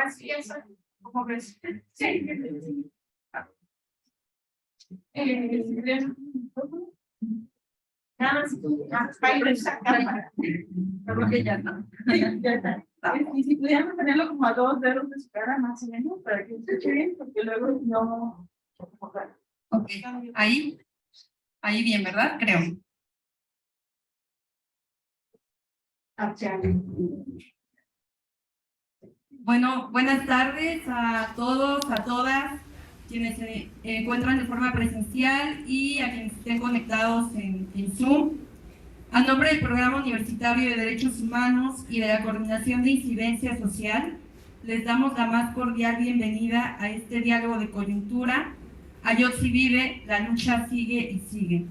ahora sí, eso, como ves. Sí. Nada más, para ir a sacar. Creo que ya no. Ya está. Y si pudiéramos tenerlo como a 2 dedos de su cara, más o menos, para que se eche bien, porque luego no. Ok, ahí bien, ¿verdad? Creo. Bueno, buenas tardes a todos, a todas, quienes se encuentran de forma presencial y a quienes estén conectados en Zoom. A nombre del Programa Universitario de Derechos Humanos y de la Coordinación de Incidencia Social, les damos la más cordial bienvenida a este diálogo de coyuntura, Ayotzi vive, la lucha sigue y sigue,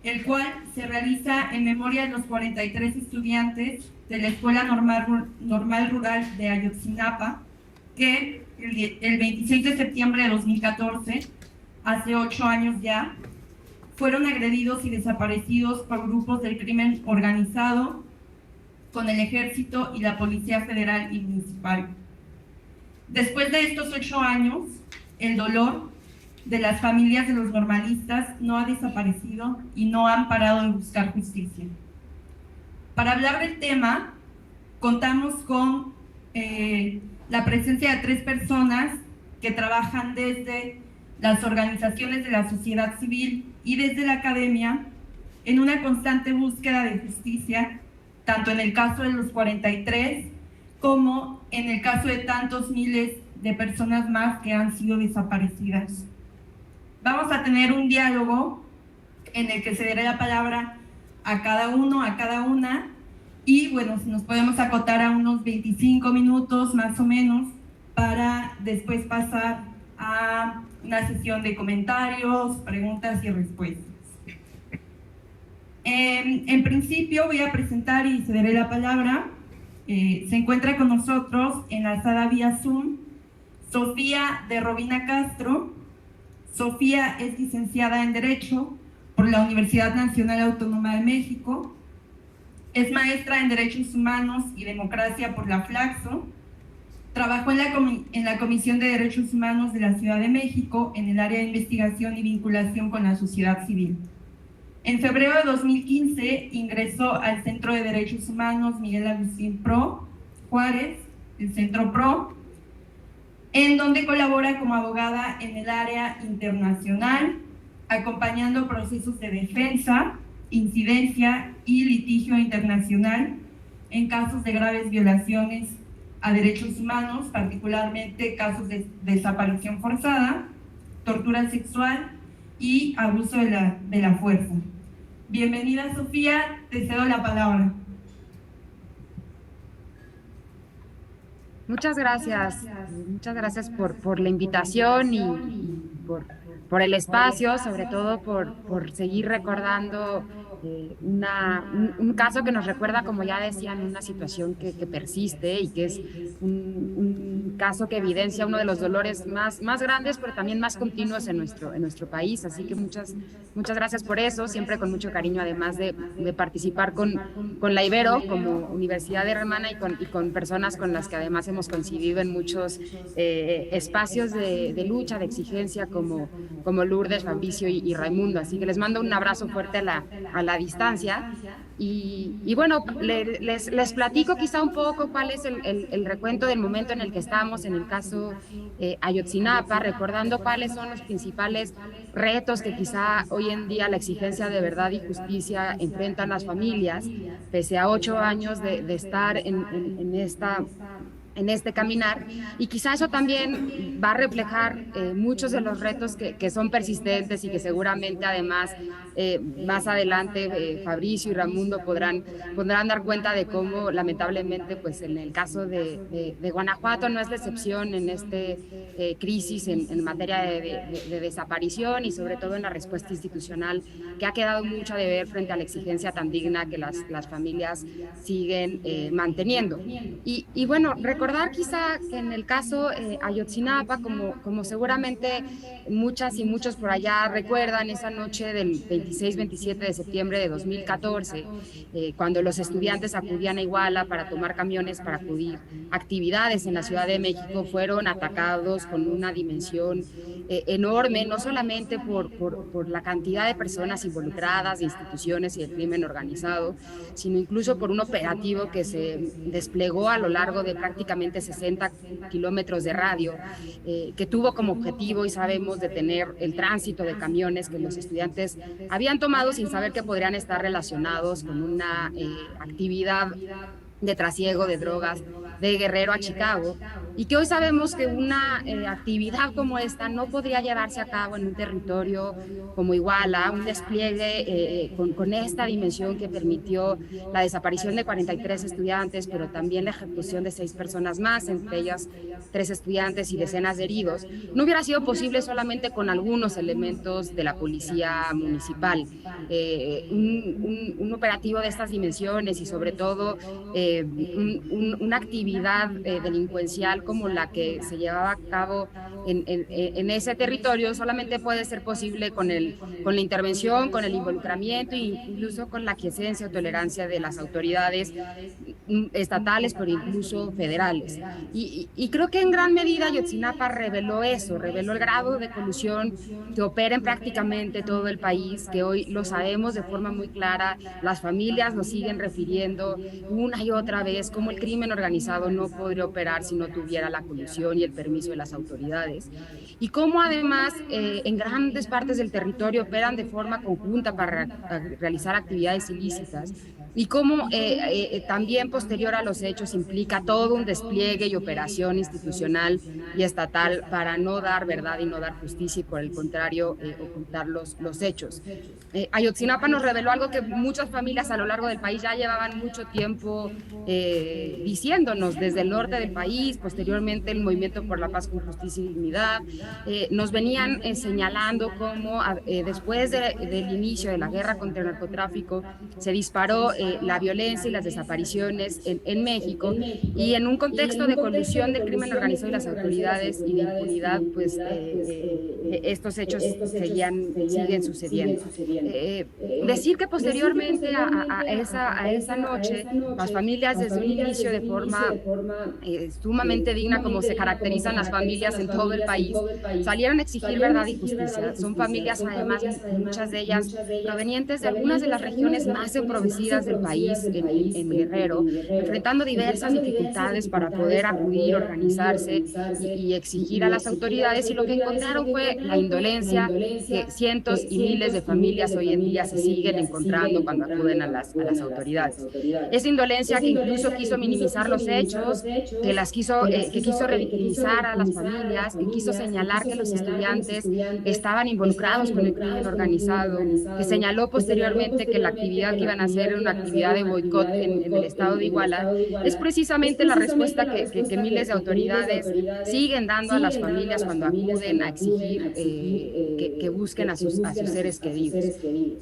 el cual se realiza en memoria de los 43 estudiantes de la Escuela Normal Rural de Ayotzinapa, que el 26 de septiembre de 2014, hace 8 años ya, fueron agredidos y desaparecidos por grupos del crimen organizado con el Ejército y la Policía Federal y Municipal. Después de estos 8 años, el dolor de las familias de los normalistas no ha desaparecido y no han parado de buscar justicia. Para hablar del tema, contamos con la presencia de 3 personas que trabajan desde las organizaciones de la sociedad civil y desde la academia en una constante búsqueda de justicia, tanto en el caso de los 43 como en el caso de tantos miles de personas más que han sido desaparecidas. Vamos a tener un diálogo en el que se dará la palabra a cada uno, a cada una, y bueno, si nos podemos acotar a unos 25 minutos más o menos para después pasar a una sesión de comentarios, preguntas y respuestas. En principio voy a presentar y cederé la palabra. Se encuentra con nosotros enlazada vía Zoom Sofía de Robina Castro. Sofía es licenciada en Derecho por la Universidad Nacional Autónoma de México. Es maestra en Derechos Humanos y Democracia por la Flaxo. Trabajó en la Comisión de Derechos Humanos de la Ciudad de México en el área de investigación y vinculación con la sociedad civil. En febrero de 2015 ingresó al Centro de Derechos Humanos Miguel Agustín Pro Juárez, el Centro PRO, en donde colabora como abogada en el área internacional, acompañando procesos de defensa, incidencia y litigio internacional en casos de graves violaciones a derechos humanos, particularmente casos de desaparición forzada, tortura sexual y abuso de la fuerza. Bienvenida, Sofía, te cedo la palabra. Muchas gracias por la invitación y por el espacio, sobre todo por seguir recordando un caso que nos recuerda, como ya decían, una situación que persiste y que es un caso que evidencia uno de los dolores más grandes, pero también más continuos en nuestro país. Así que muchas gracias por eso, siempre con mucho cariño, además de participar con la Ibero como Universidad Hermana y con personas con las que además hemos coincidido en muchos espacios de lucha, de exigencia, como Lourdes, Fabricio y Raimundo. Así que les mando un abrazo fuerte a la distancia y bueno, les platico quizá un poco cuál es el recuento del momento en el que estamos en el caso Ayotzinapa, recordando cuáles son los principales retos que quizá hoy en día la exigencia de verdad y justicia enfrentan las familias, pese a 8 años de estar en este caminar, y quizá eso también va a reflejar muchos de los retos que son persistentes y que seguramente además más adelante Fabricio y Raimundo podrán dar cuenta de cómo lamentablemente pues en el caso de Guanajuato no es la excepción en este crisis en materia de desaparición y sobre todo en la respuesta institucional, que ha quedado mucho a deber frente a la exigencia tan digna que las familias siguen manteniendo. Y bueno, recordar quizá que en el caso Ayotzinapa, como seguramente muchas y muchos por allá recuerdan, esa noche del 26-27 de septiembre de 2014, cuando los estudiantes acudían a Iguala para tomar camiones para acudir a actividades en la Ciudad de México, fueron atacados con una dimensión enorme, no solamente por la cantidad de personas involucradas, de instituciones y del crimen organizado, sino incluso por un operativo que se desplegó a lo largo de prácticamente 60 kilómetros de radio, que tuvo como objetivo, y sabemos, detener el tránsito de camiones que los estudiantes habían tomado sin saber que podrían estar relacionados con una actividad de trasiego de drogas de Guerrero a Chicago, y que hoy sabemos que una actividad como esta no podría llevarse a cabo en un territorio como Iguala, un despliegue con esta dimensión que permitió la desaparición de 43 estudiantes, pero también la ejecución de 6 personas más, entre ellas 3 estudiantes y decenas de heridos. No hubiera sido posible solamente con algunos elementos de la policía municipal. Un operativo de estas dimensiones y sobre todo una actividad delincuencial como la que se llevaba a cabo en ese territorio solamente puede ser posible con la intervención, con el involucramiento e incluso con la quiesencia o tolerancia de las autoridades estatales, pero incluso federales. Y creo que en gran medida Ayotzinapa reveló eso, reveló el grado de colusión que opera en prácticamente todo el país, que hoy lo sabemos de forma muy clara, las familias lo siguen refiriendo una y otra vez, como el crimen organizado no podría operar si no tuviera la colusión y el permiso de las autoridades, y cómo además en grandes partes del territorio operan de forma conjunta para realizar actividades ilícitas, y cómo también posterior a los hechos implica todo un despliegue y operación institucional y estatal para no dar verdad y no dar justicia, y por el contrario ocultar los hechos. Ayotzinapa nos reveló algo que muchas familias a lo largo del país ya llevaban mucho tiempo diciéndonos, desde el norte del país, posteriormente el Movimiento por la Paz con Justicia y Dignidad, nos venían señalando cómo después del inicio de la guerra contra el narcotráfico se disparó la violencia y las desapariciones en México, y en un contexto de colusión del crimen organizado y las autoridades y de impunidad, pues estos hechos siguen sucediendo. Decir que posteriormente a esa noche, las familias desde un inicio de forma sumamente digna, como se caracterizan las familias en todo el país, salieron a exigir verdad y justicia. Son familias, además, muchas de ellas provenientes de algunas de las regiones más empobrecidas del país, en Guerrero, enfrentando diversas dificultades para poder acudir, organizarse y exigir a las autoridades, y lo que encontraron fue la indolencia que cientos y miles de familias hoy en día se siguen encontrando cuando acuden a las autoridades. Esa indolencia que incluso quiso minimizar los hechos, que quiso revictimizar a las familias, que quiso señalar que los estudiantes estaban involucrados con el crimen organizado, que señaló posteriormente que la actividad que iban a hacer era una actividad de boicot en el estado de Iguala, es precisamente la respuesta que miles de autoridades siguen dando a las familias cuando acuden a exigir que busquen a sus seres queridos.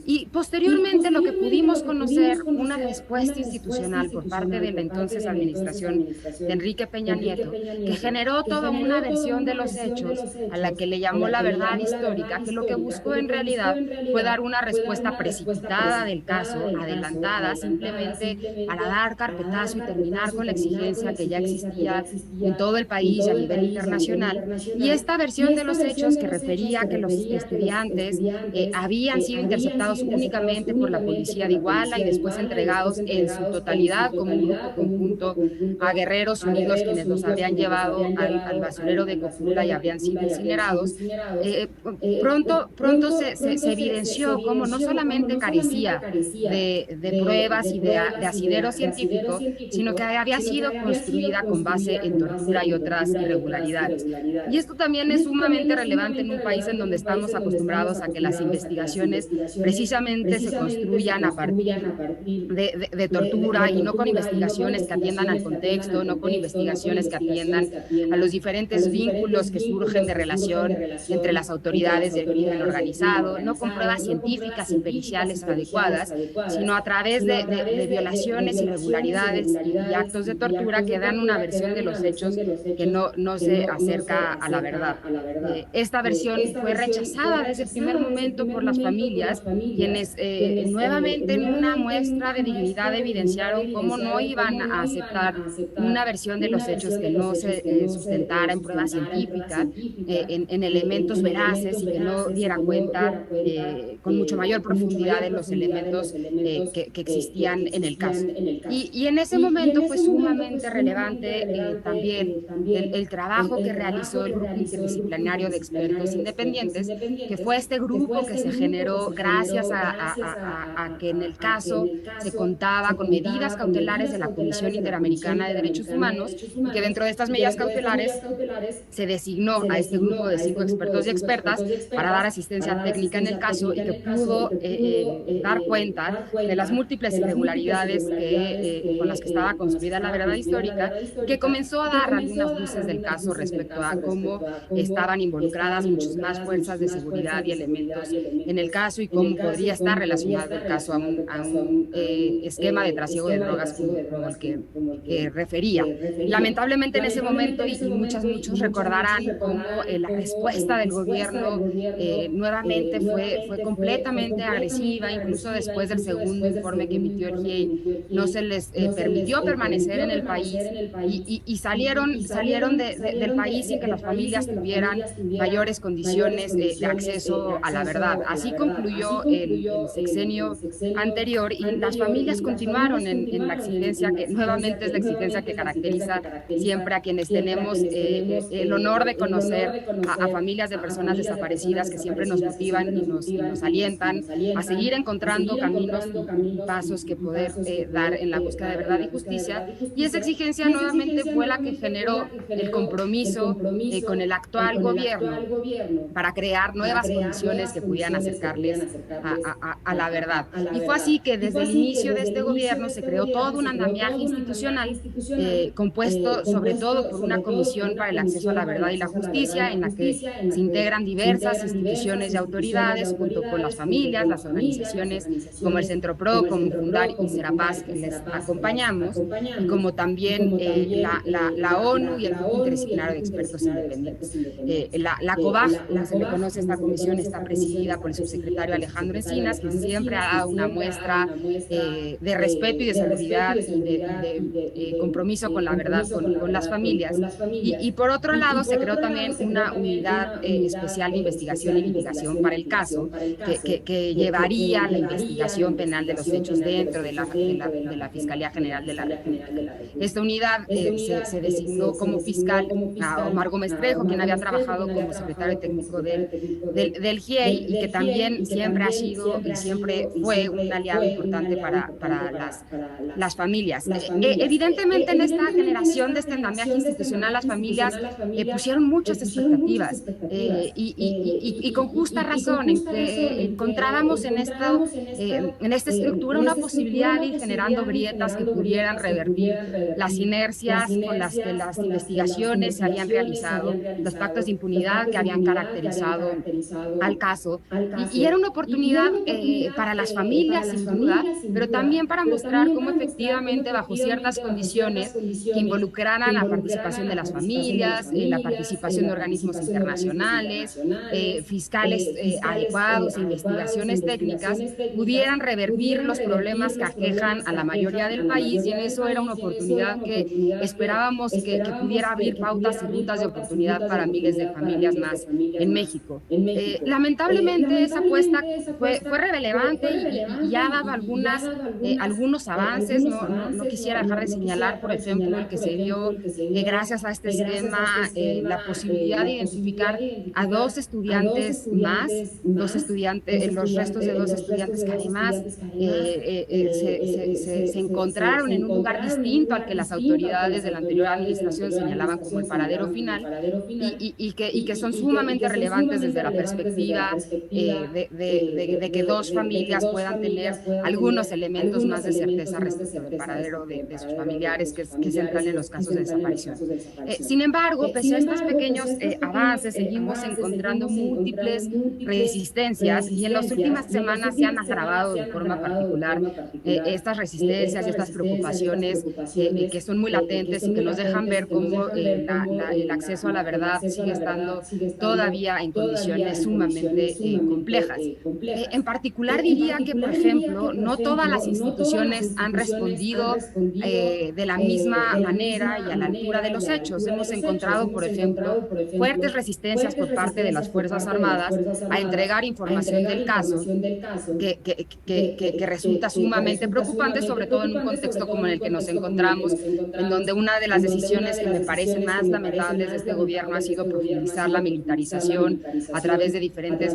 Y posteriormente lo que pudimos conocer, una respuesta institucional por parte de la entonces administración de Enrique Peña Nieto, que generó toda una versión de los hechos a la que le llamó la verdad histórica, que lo que buscó en realidad fue dar una respuesta precipitada del caso, adelantada, simplemente para dar carpetazo y terminar con la exigencia que ya existía en todo el país y a nivel internacional. Y esta versión de los hechos que refería que los estudiantes habían sido interceptados únicamente por la policía de Iguala y después entregados en su totalidad como un grupo conjunto a Guerreros Unidos, quienes los habían llevado al basurero de Cocula y habrían sido incinerados. Pronto se evidenció cómo no solamente carecía de pruebas y de asidero científico, sino que había sido construida con base en tortura y otras irregularidades. Y esto también es sumamente relevante en un país en donde estamos acostumbrados a que las investigaciones precisamente se construyan a partir de tortura, y no con investigaciones que atiendan al contexto, no con investigaciones que atiendan a los diferentes vínculos que surgen de relación entre las autoridades del crimen organizado, no con pruebas científicas y periciales adecuadas, sino a través través de violaciones, irregularidades y actos de tortura que dan una versión de los hechos que no se acerca a la verdad. Esta versión fue rechazada desde el primer momento por las familias, quienes nuevamente en una muestra de dignidad evidenciaron cómo no iban a aceptar una versión de los hechos que no se sustentara en pruebas científicas, en elementos veraces y que no diera cuenta con mucho mayor profundidad de los elementos que existían en el caso. Y en ese momento fue sumamente relevante también el trabajo que realizó el Grupo Interdisciplinario de Expertos Independientes, que fue este grupo que se generó gracias a que en el caso se contaba con medidas cautelares de la Comisión Interamericana de Derechos Humanos, y que dentro de estas medidas cautelares se designó a este grupo de 5 expertos y expertas para dar asistencia técnica en el caso, y que pudo dar cuenta de las múltiples irregularidades con las que estaba construida la verdad histórica, que comenzó a dar algunas luces del caso respecto a cómo estaban involucradas muchas más fuerzas de seguridad y elementos en el caso, y cómo podría estar relacionado el caso a un esquema de trasiego de drogas como el que refería. Lamentablemente en ese momento, y muchos recordarán cómo la respuesta del gobierno nuevamente fue completamente agresiva. Incluso después del segundo informe que emitió el GIEI, no se les permitió permanecer en el país, y salieron del país sin que las familias tuvieran mayores condiciones de acceso a la verdad. Así concluyó el sexenio anterior, y las familias continuaron en la exigencia, que nuevamente es la exigencia que caracteriza siempre a quienes tenemos el honor de conocer a familias de personas desaparecidas, que siempre nos motivan y nos alientan a seguir encontrando caminos y pasos que poder dar en la búsqueda de verdad y justicia. Y esa exigencia nuevamente fue la que generó el compromiso con el actual gobierno para crear nuevas condiciones que pudieran acercarles a la verdad. Y fue así que desde el inicio de este gobierno se creó todo un andamiaje institucional compuesto sobre todo por una comisión para el acceso a la verdad y la justicia, en la que se integran diversas instituciones y autoridades, junto con las familias, las organizaciones como el Centro PRO, como Fundar y Serapaz, que les acompañamos, y como también la ONU y el Grupo Interdisciplinario de Expertos Independientes. La COBAG, como se le conoce a esta comisión, está presidida por el subsecretario Alejandro Encinas, que siempre ha dado una muestra de respeto y de solidaridad y de compromiso con la verdad, con las familias. Y por otro lado, se creó también una unidad especial de investigación y litigación para el caso, que llevaría la investigación penal de los hechos dentro de la Fiscalía General de la República. Esta unidad se designó como fiscal a Omar Gómez Trejo, quien había trabajado como secretario técnico del GIEI, y que también siempre ha sido y siempre fue un aliado importante para las familias. Evidentemente, en esta generación de este andamiaje institucional, las familias pusieron muchas expectativas, y con justa razón, en que encontrábamos en esta estructura una posibilidad de ir generando grietas que pudieran revertir las inercias con las que las investigaciones se habían realizado, los pactos de impunidad que habían caracterizado al caso, y era una oportunidad para las familias, sin duda, pero también para mostrar cómo efectivamente, bajo ciertas condiciones que involucraran la participación de las familias, la participación de organismos internacionales, fiscales adecuados e investigaciones técnicas, pudieran revertir los problemas que aquejan a la mayoría del país, y en eso era una oportunidad que esperábamos que pudiera abrir pautas y rutas de oportunidad para miles de familias más en México. Lamentablemente esa apuesta fue relevante y ya daba algunos avances. No quisiera dejar de señalar, por ejemplo, el que se dio gracias a este esquema la posibilidad de identificar a 2 estudiantes más, los restos de 2 estudiantes que además se encontraron en un lugar distinto al que las autoridades de la anterior administración señalaban como el paradero final, y que son sumamente relevantes desde la perspectiva de que 2 familias puedan tener algunos elementos más de certeza respecto al paradero de sus familiares, que es central en los casos de desaparición. Sin embargo, pese a estos pequeños avances, seguimos encontrando múltiples resistencias, y en las últimas semanas se han agravado de forma particular particular, estas resistencias y estas preocupaciones que son muy latentes y que nos dejan ver cómo el acceso a la verdad sigue estando todavía en condiciones sumamente complejas. En particular diría que, por ejemplo, no todas las instituciones han respondido de la misma manera y a la altura de los hechos. Hemos encontrado, por ejemplo, fuertes resistencias por parte de las Fuerzas Armadas a entregar información del caso que resulta sumamente preocupante, sobre todo en un contexto como en el que nos encontramos, en donde una de las decisiones que me parecen más lamentables de este gobierno ha sido profundizar la militarización a través de diferentes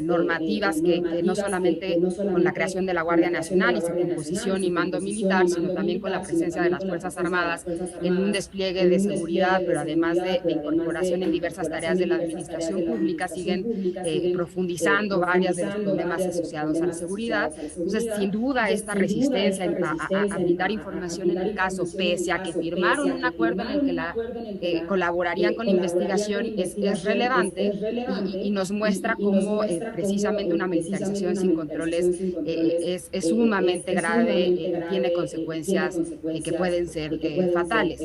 normativas que no solamente con la creación de la Guardia Nacional y su composición y mando militar, sino también con la presencia de las Fuerzas Armadas en un despliegue de seguridad, pero además de incorporación en diversas tareas de la administración pública, siguen profundizando varias de los problemas asociados a la seguridad. Entonces, sin duda, esta resistencia a brindar información en el caso, pese a que firmaron un acuerdo en el que colaborarían con la investigación, es relevante y nos muestra cómo precisamente una militarización sin controles es sumamente grave, tiene consecuencias que pueden ser fatales.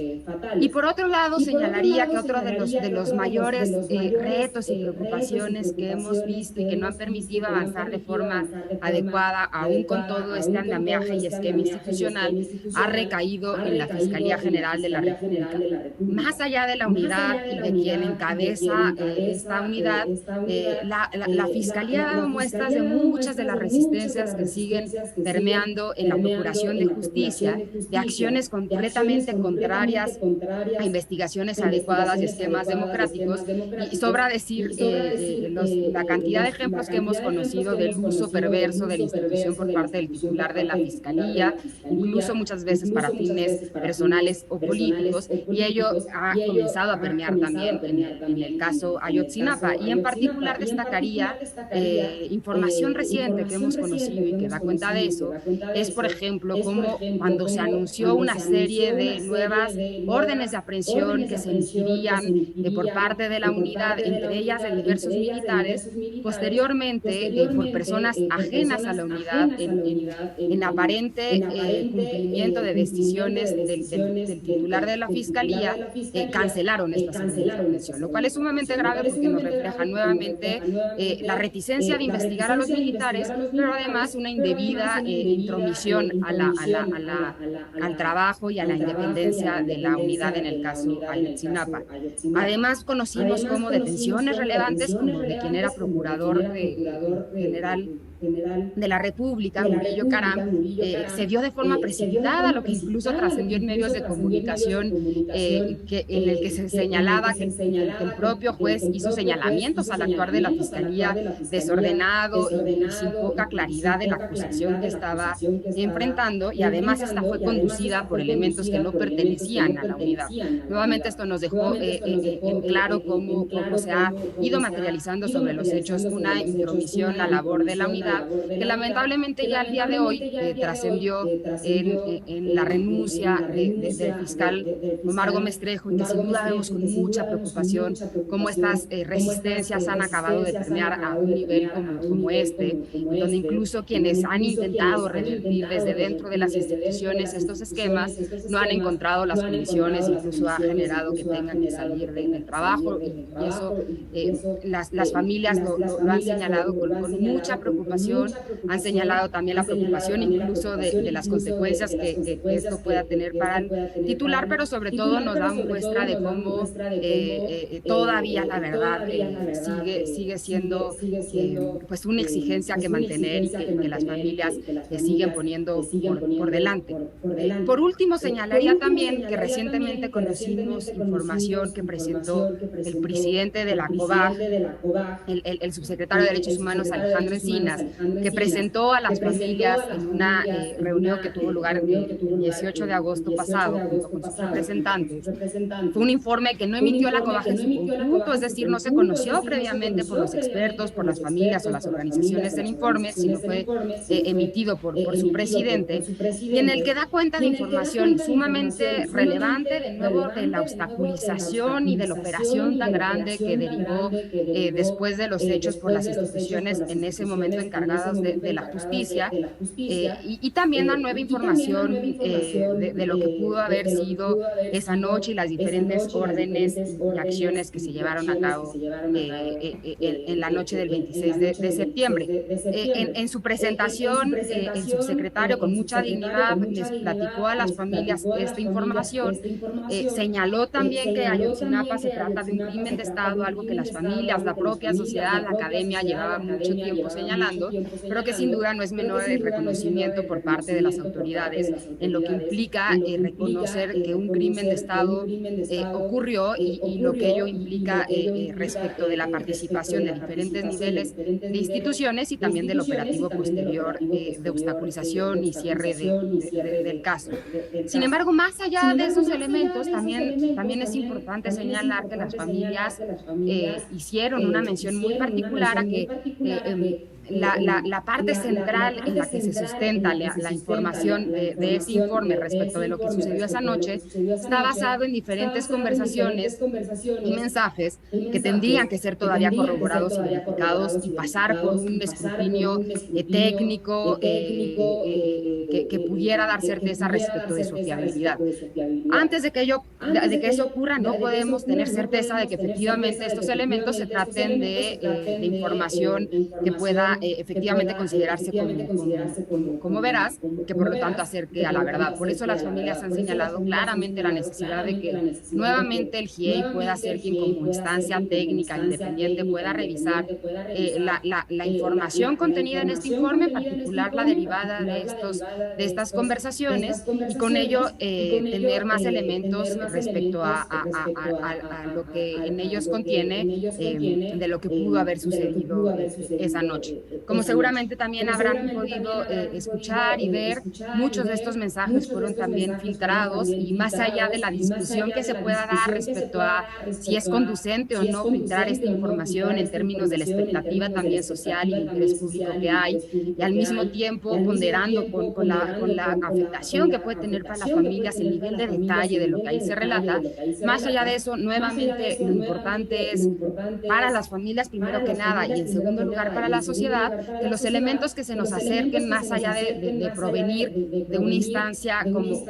Y por otro lado, señalaría que otro de los mayores retos y preocupaciones que hemos visto y que no han permitido avanzar de forma adecuada, aún con todo este andamiaje y esquema institucional, ha recaído en la Fiscalía General de la República. Más allá de la unidad y de quien encabeza esta unidad, la Fiscalía ha dado muestras de muchas de las resistencias que siguen permeando en la Procuración de Justicia, de acciones completamente contrarias a investigaciones adecuadas y esquemas democráticos, y sobra decir la cantidad de ejemplos que hemos conocido del uso perverso de la institución por parte del titular de la Fiscalía, incluso muchas veces para fines personales o políticos, y ello ha comenzado a permear también en el caso Ayotzinapa. Y en particular destacaría información reciente que hemos conocido y que da cuenta de eso, es por ejemplo cómo cuando se anunció una serie de nuevas órdenes de aprehensión que se emitían por parte de la unidad, entre ellas de diversos militares, posteriormente por personas ajenas a la unidad, en aparente cumplimiento de decisiones del titular de la Fiscalía, cancelaron estas órdenes de aprehensión, lo cual es sumamente grave porque nos refleja nuevamente la reticencia de investigar a los militares, pero además una indebida intromisión al trabajo y a la independencia de la unidad en el caso Ayotzinapa. Además, conocimos como detenciones relevantes, como de quien era procurador general de la República, Murillo Caram, se dio de forma precipitada, lo que incluso trascendió en medios de comunicación, en el que se señalaba que el propio juez hizo señalamientos al actuar de la Fiscalía desordenado y sin poca claridad de la acusación que estaba enfrentando, y además esta fue conducida por elementos que no pertenecían a la unidad. Nuevamente esto nos dejó en claro cómo se ha ido materializando sobre los hechos una intromisión a la labor de la unidad, que lamentablemente ya al día de hoy trascendió en la renuncia del fiscal Omar Gómez Trejo, y que sin duda vemos con mucha preocupación cómo estas resistencias han acabado de permear a un nivel como este, donde incluso quienes han intentado revertir desde dentro de las instituciones estos esquemas no han encontrado las condiciones, incluso ha generado que tengan que salir del trabajo, y eso las familias lo han señalado con mucha preocupación. Han señalado también la preocupación incluso de las consecuencias que esto pueda tener para el titular, pero sobre todo nos da muestra de cómo todavía la verdad sigue siendo pues una exigencia que mantener y que las familias siguen poniendo por delante. Por último, señalaría también que recientemente conocimos información que presentó el presidente de la COBAG, el subsecretario de Derechos Humanos Alejandro Encinas, que presentó a las familias en una reunión que tuvo lugar el 18 de agosto pasado junto con sus representantes. Fue un informe que no emitió la COBAG en su conjunto, es decir, no se conoció previamente por los expertos, por las familias o las organizaciones del informe, sino fue emitido por su presidente, y en el que da cuenta de información sumamente relevante, de nuevo, de la obstaculización y de la operación tan grande que derivó después de los hechos por las instituciones en ese momento encargadas de la justicia, justicia, y también la nueva información de lo que pudo haber sido esa noche y las diferentes órdenes y acciones que se llevaron a cabo en la noche del 26 de septiembre. En su presentación, el subsecretario con mucha dignidad les platicó a las familias esta información, señaló también que Ayotzinapa se trata de un crimen de Estado, algo que las familias, la propia sociedad, la academia llevaba mucho tiempo señalando, pero que sin duda no es menor el reconocimiento por parte de las autoridades en lo que implica reconocer que un crimen de Estado ocurrió y lo que ello implica respecto de la participación de diferentes niveles de instituciones y también del operativo posterior de obstaculización y cierre del caso. Sin embargo, más allá de esos elementos, también es importante señalar que las familias hicieron una mención muy particular a que la parte central en la que se sustenta la información de ese informe respecto de lo que sucedió esa noche está basado en diferentes conversaciones y mensajes que tendrían que ser todavía corroborados y verificados y pasar por un escrutinio técnico que pudiera dar certeza respecto de su fiabilidad. Antes de que eso ocurra, no podemos tener certeza de que efectivamente estos elementos se traten de información que pueda efectivamente considerarse como veraz, que por lo tanto acerque a la verdad. Por eso las familias han señalado claramente la necesidad de que nuevamente el GIEI pueda ser quien como instancia técnica independiente pueda revisar la información contenida en este informe, en particular la derivada de estas conversaciones, y con ello tener más elementos respecto a lo que en ellos contiene de lo que pudo haber sucedido esa noche. Como seguramente también habrán podido escuchar y ver, muchos de estos mensajes fueron también filtrados, y más allá de la discusión que se pueda dar respecto a si es conducente o no filtrar esta información en términos de la expectativa también social y el interés público que hay, y al mismo tiempo ponderando con la afectación que puede tener para las familias el nivel de detalle de lo que ahí se relata, más allá de eso, nuevamente lo importante es para las familias primero que nada, y en segundo lugar para la sociedad, que los elementos que se nos acerquen más allá de provenir de una instancia como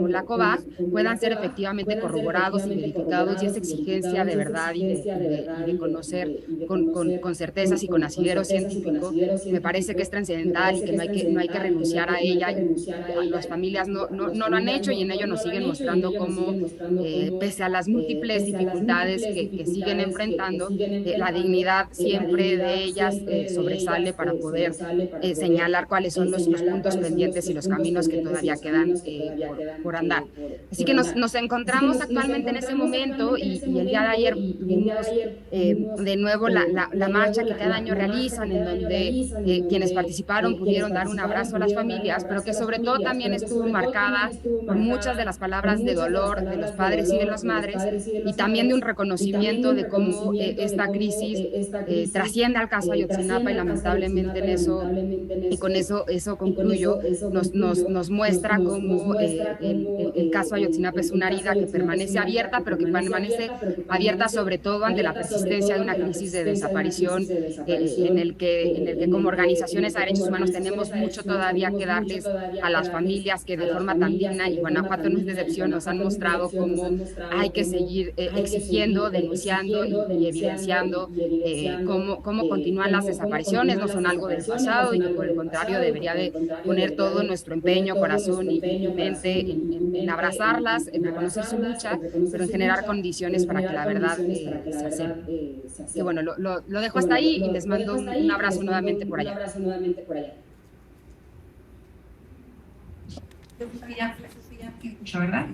la COBAG puedan ser efectivamente corroborados y verificados, y esa exigencia de verdad y de conocer con certezas y con asidero científico me parece que es trascendental y que no hay que renunciar a ella. Las familias no lo han hecho, y en ello nos siguen mostrando cómo pese a las múltiples dificultades que siguen enfrentando, la dignidad siempre de ellas sobresale para poder señalar cuáles son los puntos pendientes y los caminos que todavía quedan por andar. Así que nos encontramos actualmente en ese momento, y el día de ayer tuvimos de nuevo la marcha que cada año realizan, en donde quienes participaron pudieron dar un abrazo a las familias, pero que sobre todo también estuvo marcada por muchas de las palabras de dolor de los padres y de las madres, y también de un reconocimiento de cómo esta crisis trasciende al caso Ayotzinapa, y lamentablemente en eso, y con eso concluyo, nos muestra cómo el caso Ayotzinapa es una herida que permanece abierta, pero que permanece abierta sobre todo ante la persistencia de una crisis de desaparición en el que como organizaciones de derechos humanos tenemos mucho todavía que darles a las familias que de forma tan digna, y Guanajuato no es excepción, nos han mostrado cómo hay que seguir exigiendo, denunciando y evidenciando cómo continúan las desapariciones, no son algo del pasado, y que por el contrario debería de poner todo nuestro empeño, corazón y mente en abrazarlas, en reconocer su lucha, pero en generar condiciones para que la verdad se acerque. Que bueno, lo dejo hasta ahí y les mando un abrazo nuevamente por allá. ¿Verdad?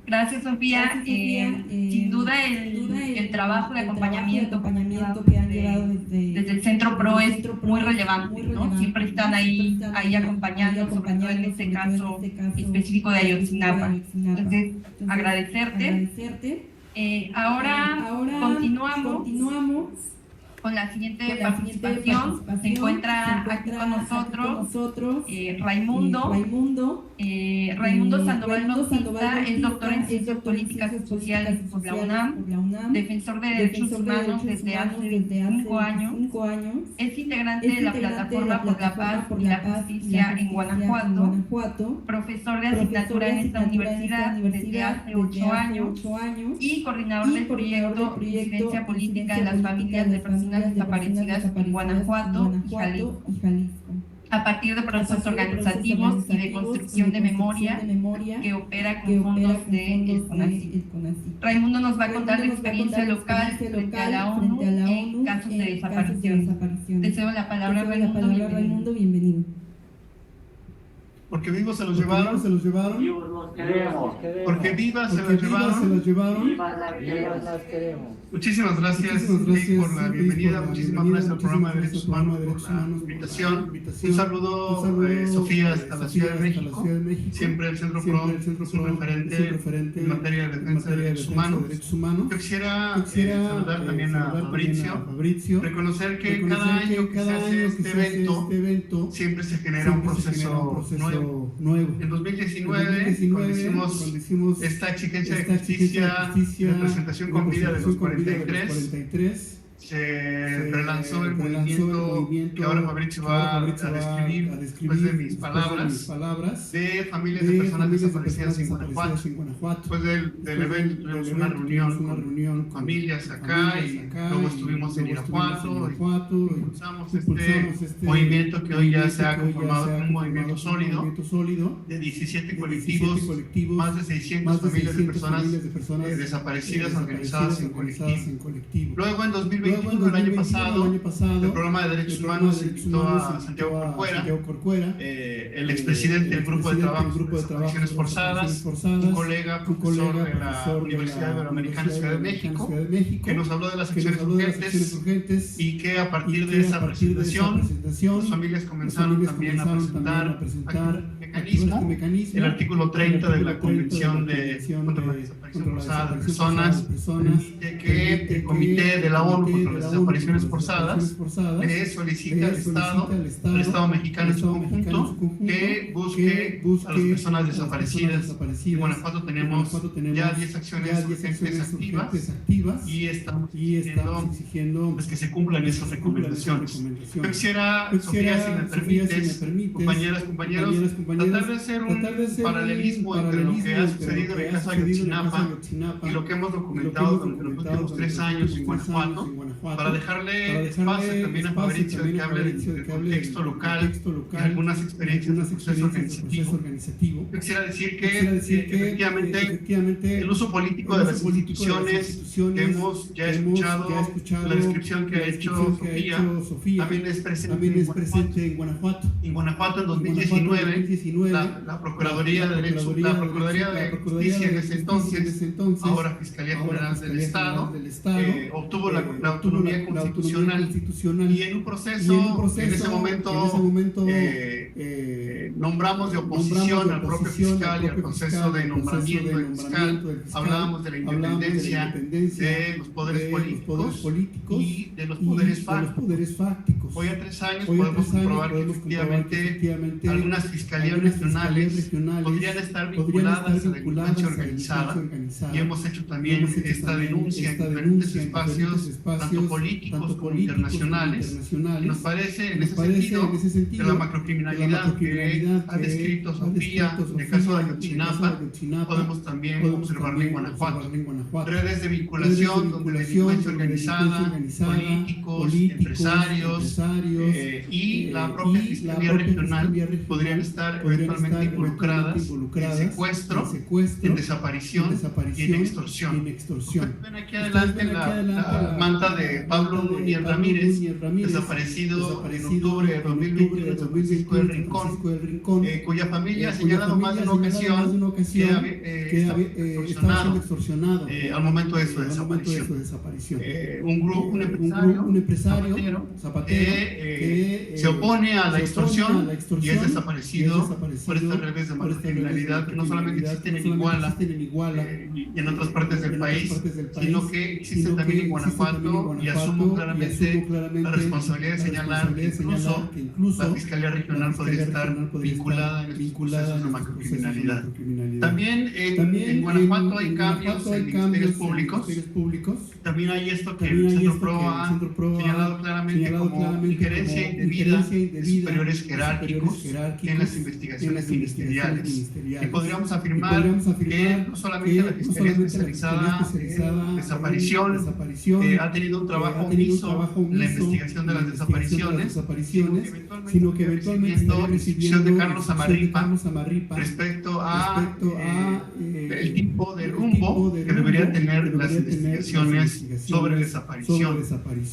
Gracias, Sofía. Sin duda el trabajo de acompañamiento que han llevado desde el Centro PRO es muy relevante, ¿no? Siempre están ahí acompañando, sobre todo en este caso específico de Ayotzinapa. Entonces, agradecerte. Ahora continuamos con la siguiente participación. Se encuentra aquí con nosotros Raimundo Sandoval Bautista, es doctor en Ciencias Políticas y Sociales por la UNAM, defensor de derechos humanos desde hace 25 años, 5 años. Es integrante de la Plataforma por la Paz y la Justicia en Guanajuato, profesor de asignatura en esta universidad desde hace 8 años y coordinador del proyecto Incidencia Política en las Familias de Personas Desaparecidas en Guanajuato y Jalisco, a partir de procesos organizativos y de construcción de memoria que opera con fondos de CONACYT. Raimundo nos va a contar de experiencia local frente a la ONU en casos de desaparición. Deseo la palabra a Raimundo, bienvenido. Porque vivos se los llevaron, Vivos los queremos. porque vivas se los llevaron. Vivas las queremos. Muchísimas gracias por la bienvenida, muchísimas gracias al programa de Derechos Humanos por la invitación. Un saludo, Sofía, hasta la Ciudad de México. Siempre el Centro PRO es un referente en materia de defensa de derechos humanos. Yo quisiera saludar también a Fabrizio, reconocer que cada año que se hace este evento siempre se genera un proceso nuevo. En 2019, cuando hicimos esta exigencia de justicia de representación con vida de los 43, se relanzó el movimiento que ahora Fabrizio va a describir después de mis palabras de familias de personas desaparecidas en Guanajuato. Después del evento tuvimos una reunión con familias acá y luego estuvimos en Irapuato y impulsamos este movimiento que hoy ya se ha conformado como un movimiento sólido de 17 colectivos, más de 600 familias de personas desaparecidas organizadas en colectivo. Luego en 2021, el año pasado, el programa de derechos humanos invitó a Santiago Corcuera, el expresidente del grupo de trabajo de desapariciones forzadas, un colega profesor de la Universidad Iberoamericana Ciudad de México, que nos habló de las acciones urgentes y que a partir de esa presentación las familias comenzaron también a presentar mecanismo, el artículo 30 de la Convención contra la desaparición forzada de personas, que el Comité de la ONU contra las desapariciones forzadas le solicita al Estado mexicano en su conjunto que busque a las personas desaparecidas. En Guanajuato tenemos ya 10 acciones urgentes activas y estamos exigiendo pues, que se cumplan esas recomendaciones. Yo quisiera, Sofía, si me permites, compañeras, compañeros, tratar de hacer un paralelismo entre lo que ha sucedido en el caso de Ayotzinapa y lo que hemos documentado durante los últimos 3 años en Guanajuato, para dejarle espacio también a Fabrizio de que hable del contexto local y algunas experiencias del proceso organizativo. Yo quisiera decir que efectivamente el uso político de las instituciones que hemos ya escuchado, la descripción que ha hecho Sofía, también es presente en Guanajuato. En Guanajuato, en 2019, la Procuraduría de Justicia en ese entonces, ahora Fiscalía General del Estado, obtuvo la autonomía constitucional y en un proceso en ese momento nombramos de oposición al propio fiscal y al proceso de nombramiento del fiscal. Hablábamos de la independencia de los poderes políticos y de los poderes fácticos. Hoy a 3 años podemos comprobar que efectivamente algunas fiscalías regionales podrían estar vinculadas a la delincuencia organizada y hemos hecho también esta denuncia en diferentes espacios, tanto políticos como internacionales. Y nos parece en ese sentido que la macrocriminalidad que ha descrito Sofía en el caso de Ayotzinapa podemos también observarla en Guanajuato. Redes de vinculación donde la delincuencia organizada, políticos, empresarios y la propia Fiscalía Regional podrían estar eventualmente involucradas en secuestro, en desaparición y en extorsión. Ven aquí adelante la manta de Pablo Núñez Ramírez, desaparecido en octubre de 2020 en San Francisco del Rincón, cuya familia ha señalado más de una ocasión que estaba extorsionado al momento de su desaparición. Un empresario zapatero que se opone a la extorsión y es desaparecido por estas redes de macrocriminalidad que no solamente existen en Iguala y en otras partes del país, sino que existen también en Guanajuato y asumo claramente la responsabilidad de señalar que incluso la Fiscalía Regional podría estar vinculada en estos procesos de macrocriminalidad. También en Guanajuato hay cambios en ministerios públicos. También hay esto que el Centro PRO ha señalado claramente como injerencia indebida de superiores jerárquicos en las investigaciones ministeriales. Y podríamos afirmar que no solamente la Fiscalía Especializada en Desaparición ha tenido un trabajo omiso en la investigación de las desapariciones, sino que eventualmente la decisión de Carlos Amarripa respecto a el tipo de rumbo que deberían tener las investigaciones sobre desaparición.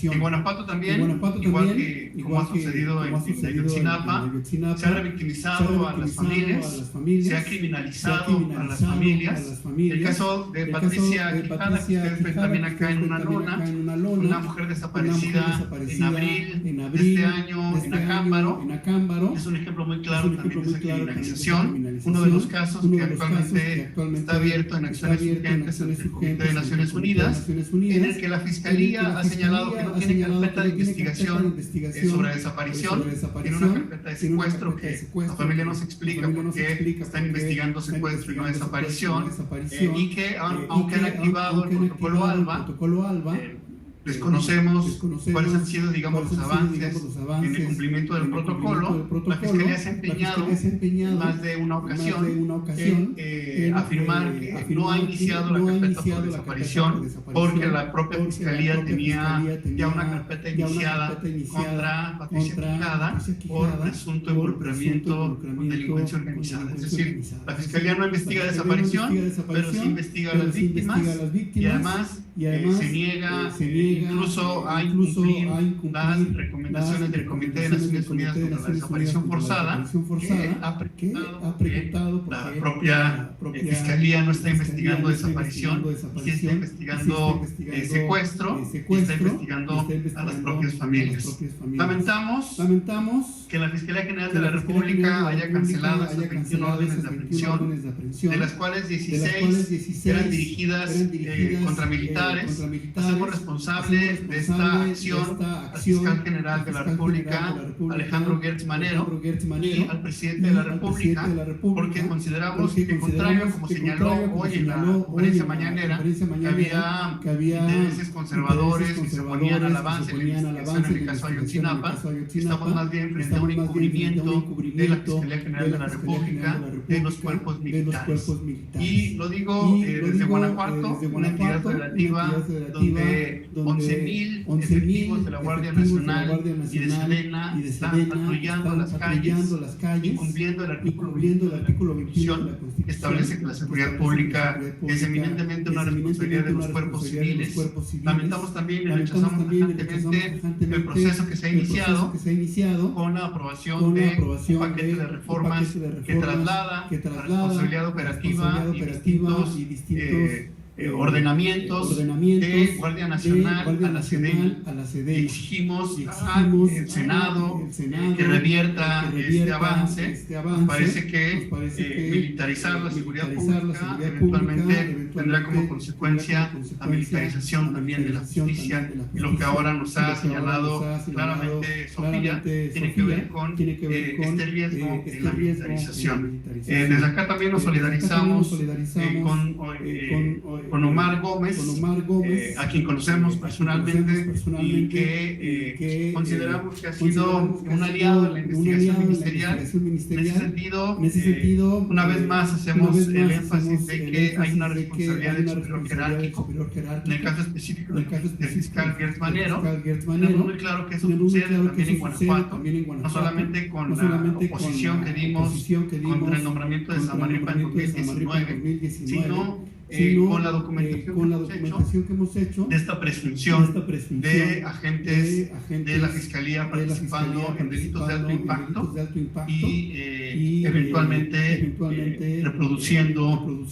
En Guanajuato también, igual que como ha sucedido en Ayotzinapa, se ha revictimizado a las familias, se ha criminalizado a las familias. El caso de Patricia Quijada, que ustedes ven también acá en una lona, una mujer desaparecida en abril de este año en Acámbaro, es un ejemplo muy claro también de esa criminalización. Uno de los casos que actualmente está abierto en acciones urgentes ante el Comité de Naciones Unidas, en el que la Fiscalía ha señalado que no tiene carpeta de investigación sobre desaparición, tiene una carpeta de secuestro que la familia no se explica por qué están investigando secuestro y no desaparición, y que aunque han activado el protocolo ALBA, desconocemos cuáles han sido, digamos, los avances en el cumplimiento del protocolo. La Fiscalía se ha empeñado en más de una ocasión en afirmar que no ha iniciado la carpeta por desaparición porque la propia Fiscalía tenía ya una carpeta iniciada contra Patricia Quijada por presunto involucramiento con delincuencia organizada. Es decir, la Fiscalía no investiga desaparición, pero sí investiga a las víctimas y además se niega incluso a incumplir las recomendaciones del Comité de Naciones Unidas contra la desaparición forzada, que ha preguntado que la propia Fiscalía no está investigando desaparición, sí está investigando secuestro y está investigando a las propias familias. Lamentamos que la Fiscalía General de la República haya cancelado esas 21 órdenes de aprehensión, de las cuales 16 eran dirigidas contra militares. Hacemos responsable de esta acción al fiscal general de la República, Alejandro Gertz Manero, y al presidente de la República, porque consideramos que, contrario, como señaló hoy en la conferencia mañanera, que había intereses conservadores que se oponían al avance en la investigación en el caso Ayotzinapa, estamos más bien frente a un encubrimiento de la Fiscalía General de la República de los cuerpos militares. Y lo digo desde Guanajuato, una entidad federativa donde 11,000 efectivos de la Guardia Nacional y de Sedena están patrullando las calles, incumpliendo el artículo 21 de la Constitución, que establece que la seguridad pública es eminentemente una responsabilidad de los cuerpos civiles. Lamentamos también y rechazamos tajantemente el proceso que se ha iniciado con la aprobación de un paquete de reformas que traslada la responsabilidad operativa y distintos ordenamientos de Guardia Nacional a la SEDENI. Exigimos al Senado que revierta este avance. Nos parece que militarizar la seguridad pública eventualmente tendrá como consecuencia la militarización también de la justicia, y lo que ahora nos ha señalado claramente Sofía tiene que ver con este riesgo en la militarización. Desde acá también nos solidarizamos con Omar Gómez, a quien conocemos personalmente y que consideramos que ha sido un aliado en la investigación ministerial. En ese sentido, una vez más hacemos el énfasis de que hay una responsabilidad del superior jerárquico. En el caso específico del fiscal Gertz Manero, tenemos muy claro que eso sucede también en Guanajuato, no solamente con la oposición que dimos contra el nombramiento de Samarripa en 2019, sino con la documentación que hemos hecho de esta presunción de agentes de la Fiscalía participando en delitos de alto impacto y eventualmente reproduciendo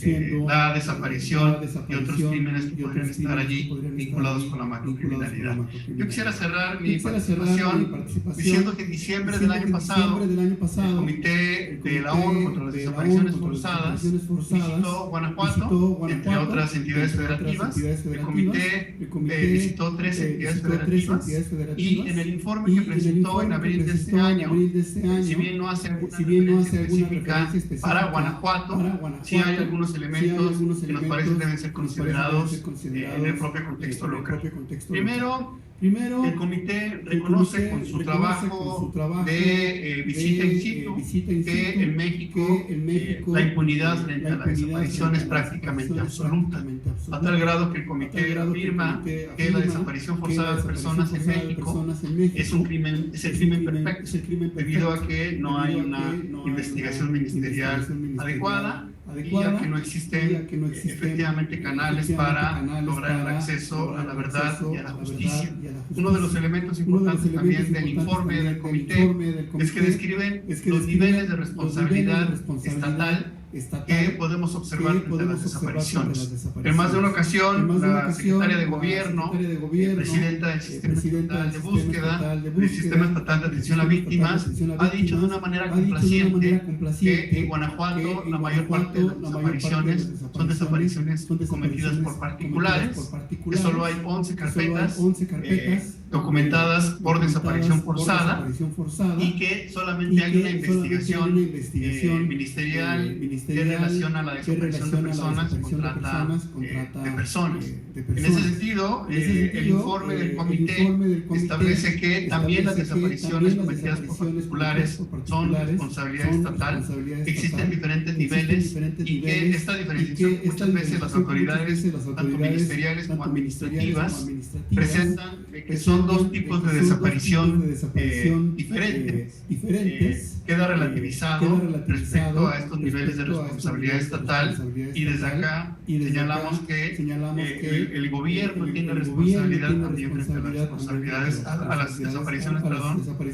la desaparición y otros crímenes que podrían estar allí vinculados con la macrocriminalidad. Yo quisiera cerrar mi participación diciendo que en diciembre del año pasado el Comité de la ONU contra las Desapariciones Forzadas visitó Guanajuato entre otras entidades federativas. El comité visitó 3 entidades federativas y en el informe que presentó en abril de este año, si bien no hace alguna referencia específica para Guanajuato, sí hay algunos elementos que nos parecen deben ser considerados en el propio contexto local. Primero, el comité reconoce con su trabajo de visita in situ que en México la impunidad frente a la desaparición es prácticamente absoluta, a tal grado que el comité afirma que la desaparición forzada de personas en México es el crimen perfecto, debido a que no hay una investigación ministerial adecuada y a que no existen efectivamente canales para lograr el acceso a la verdad y a la justicia. Uno de los elementos importantes también del informe del comité es que describen los niveles de responsabilidad estatal que podemos observar frente a las desapariciones. En más de una ocasión, la secretaria de Gobierno, presidenta del Sistema Estatal de Búsqueda, del Sistema Estatal de Atención a Víctimas, ha dicho de una manera complaciente que en Guanajuato la mayor parte de las desapariciones son desapariciones cometidas por particulares, que solo hay 11 carpetas documentadas por desaparición forzada y que solamente hay una investigación ministerial que relaciona la desaparición de personas con trata de personas. En ese sentido, el informe del comité establece que también las desapariciones cometidas por particulares son responsabilidad estatal, existen diferentes niveles y que esta diferenciación muchas veces las autoridades, tanto ministeriales como administrativas, presentan que son dos tipos de desaparición diferentes. Queda relativizado respecto a estos niveles de responsabilidad estatal y desde acá señalamos que el gobierno tiene responsabilidad también frente a las responsabilidades, a las desapariciones,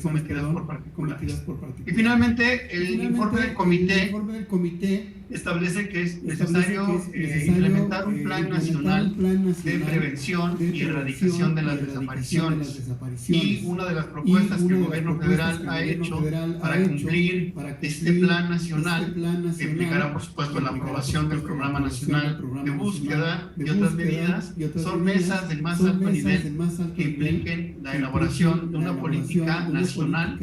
cometidas por particulares. Y finalmente, el informe del comité establece que es necesario implementar un plan nacional de prevención y erradicación de las desapariciones. Y una de las propuestas que el gobierno federal ha hecho para cumplir este plan nacional, que implicará por supuesto la aprobación del Programa Nacional de Búsqueda y otras medidas, son mesas del más alto nivel que impliquen la elaboración de una política nacional,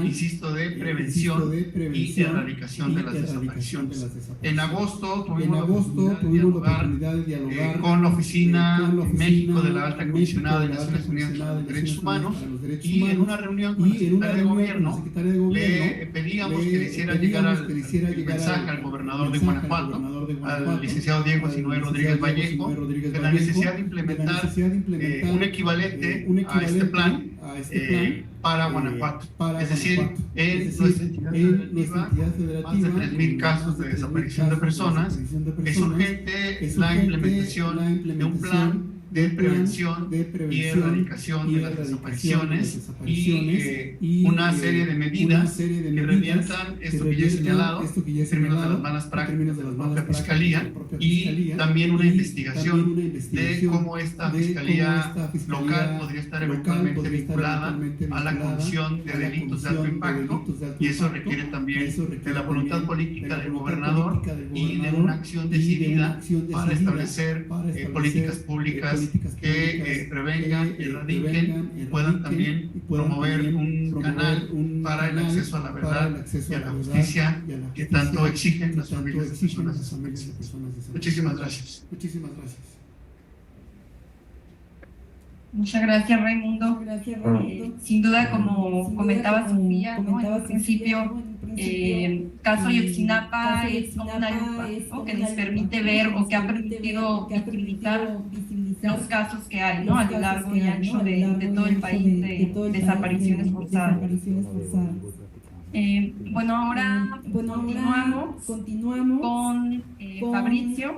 insisto, de prevención y erradicación de las desapariciones. En agosto tuvimos la oportunidad de dialogar con la Oficina en México de la Alta Comisionada de Naciones Unidas para los Derechos Humanos y en una reunión con la Secretaría de Gobierno le pedíamos que le hiciera llegar el mensaje al gobernador de Guanajuato, al licenciado Diego Sinué Rodríguez Vallejo, de la necesidad de implementar un equivalente a este plan para Guanajuato. Es decir, en nuestra entidad federativa, más de 3,000 casos de desaparición de personas, es urgente la implementación de un plan de prevención y erradicación de las desapariciones y una serie de medidas que reviertan esto que ya he señalado, en términos de las malas prácticas de la propia Fiscalía y también una investigación de cómo esta Fiscalía local podría estar eventualmente vinculada a la comisión de delitos de alto impacto, y eso requiere también de la voluntad política del gobernador y de una acción decidida para establecer políticas públicas que prevengan, erradiquen y puedan también promover un canal para el acceso a la verdad y a la justicia que tanto exigen las familias de personas desaparecidas. Muchísimas gracias. Muchas gracias, Raimundo. Sin duda, como comentaba Sofía, ¿no? En principio, el caso Ayotzinapa es como una lupa, ¿no? Que nos permite ver o que ha permitido visibilizar los casos que hay, ¿no? A lo largo y ancho de todo el país de desapariciones forzadas. Bueno, ahora continuamos con Fabricio.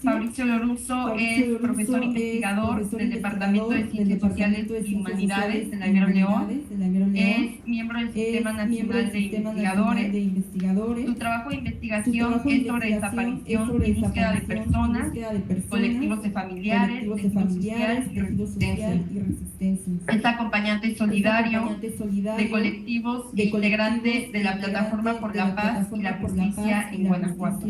Fabricio Loruso es profesor investigador del Departamento de Ciencias Sociales y Humanidades de la Ibero León. Es miembro del Sistema Nacional de Investigadores. Su trabajo de investigación es sobre desaparición y búsqueda de personas, colectivos de familiares, tejidos sociales y resistencia. Es acompañante solidario de colectivos e integrante grande de la Plataforma por la Paz y la Justicia en Guanajuato.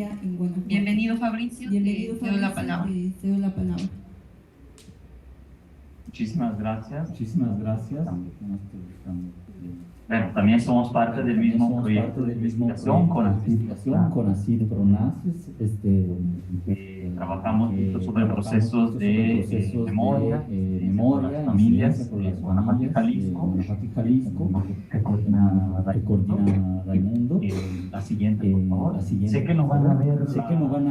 Bienvenido, Fabricio, te doy la palabra. Muchísimas gracias. Muchísimas gracias. Bueno, también somos parte del mismo proyecto de investigación con ACID PRONACES, trabajamos sobre procesos de memoria, por las familias, Guanajuato y Jalisco, que coordina Raimundo. La siguiente, por favor. Sé que no van a ver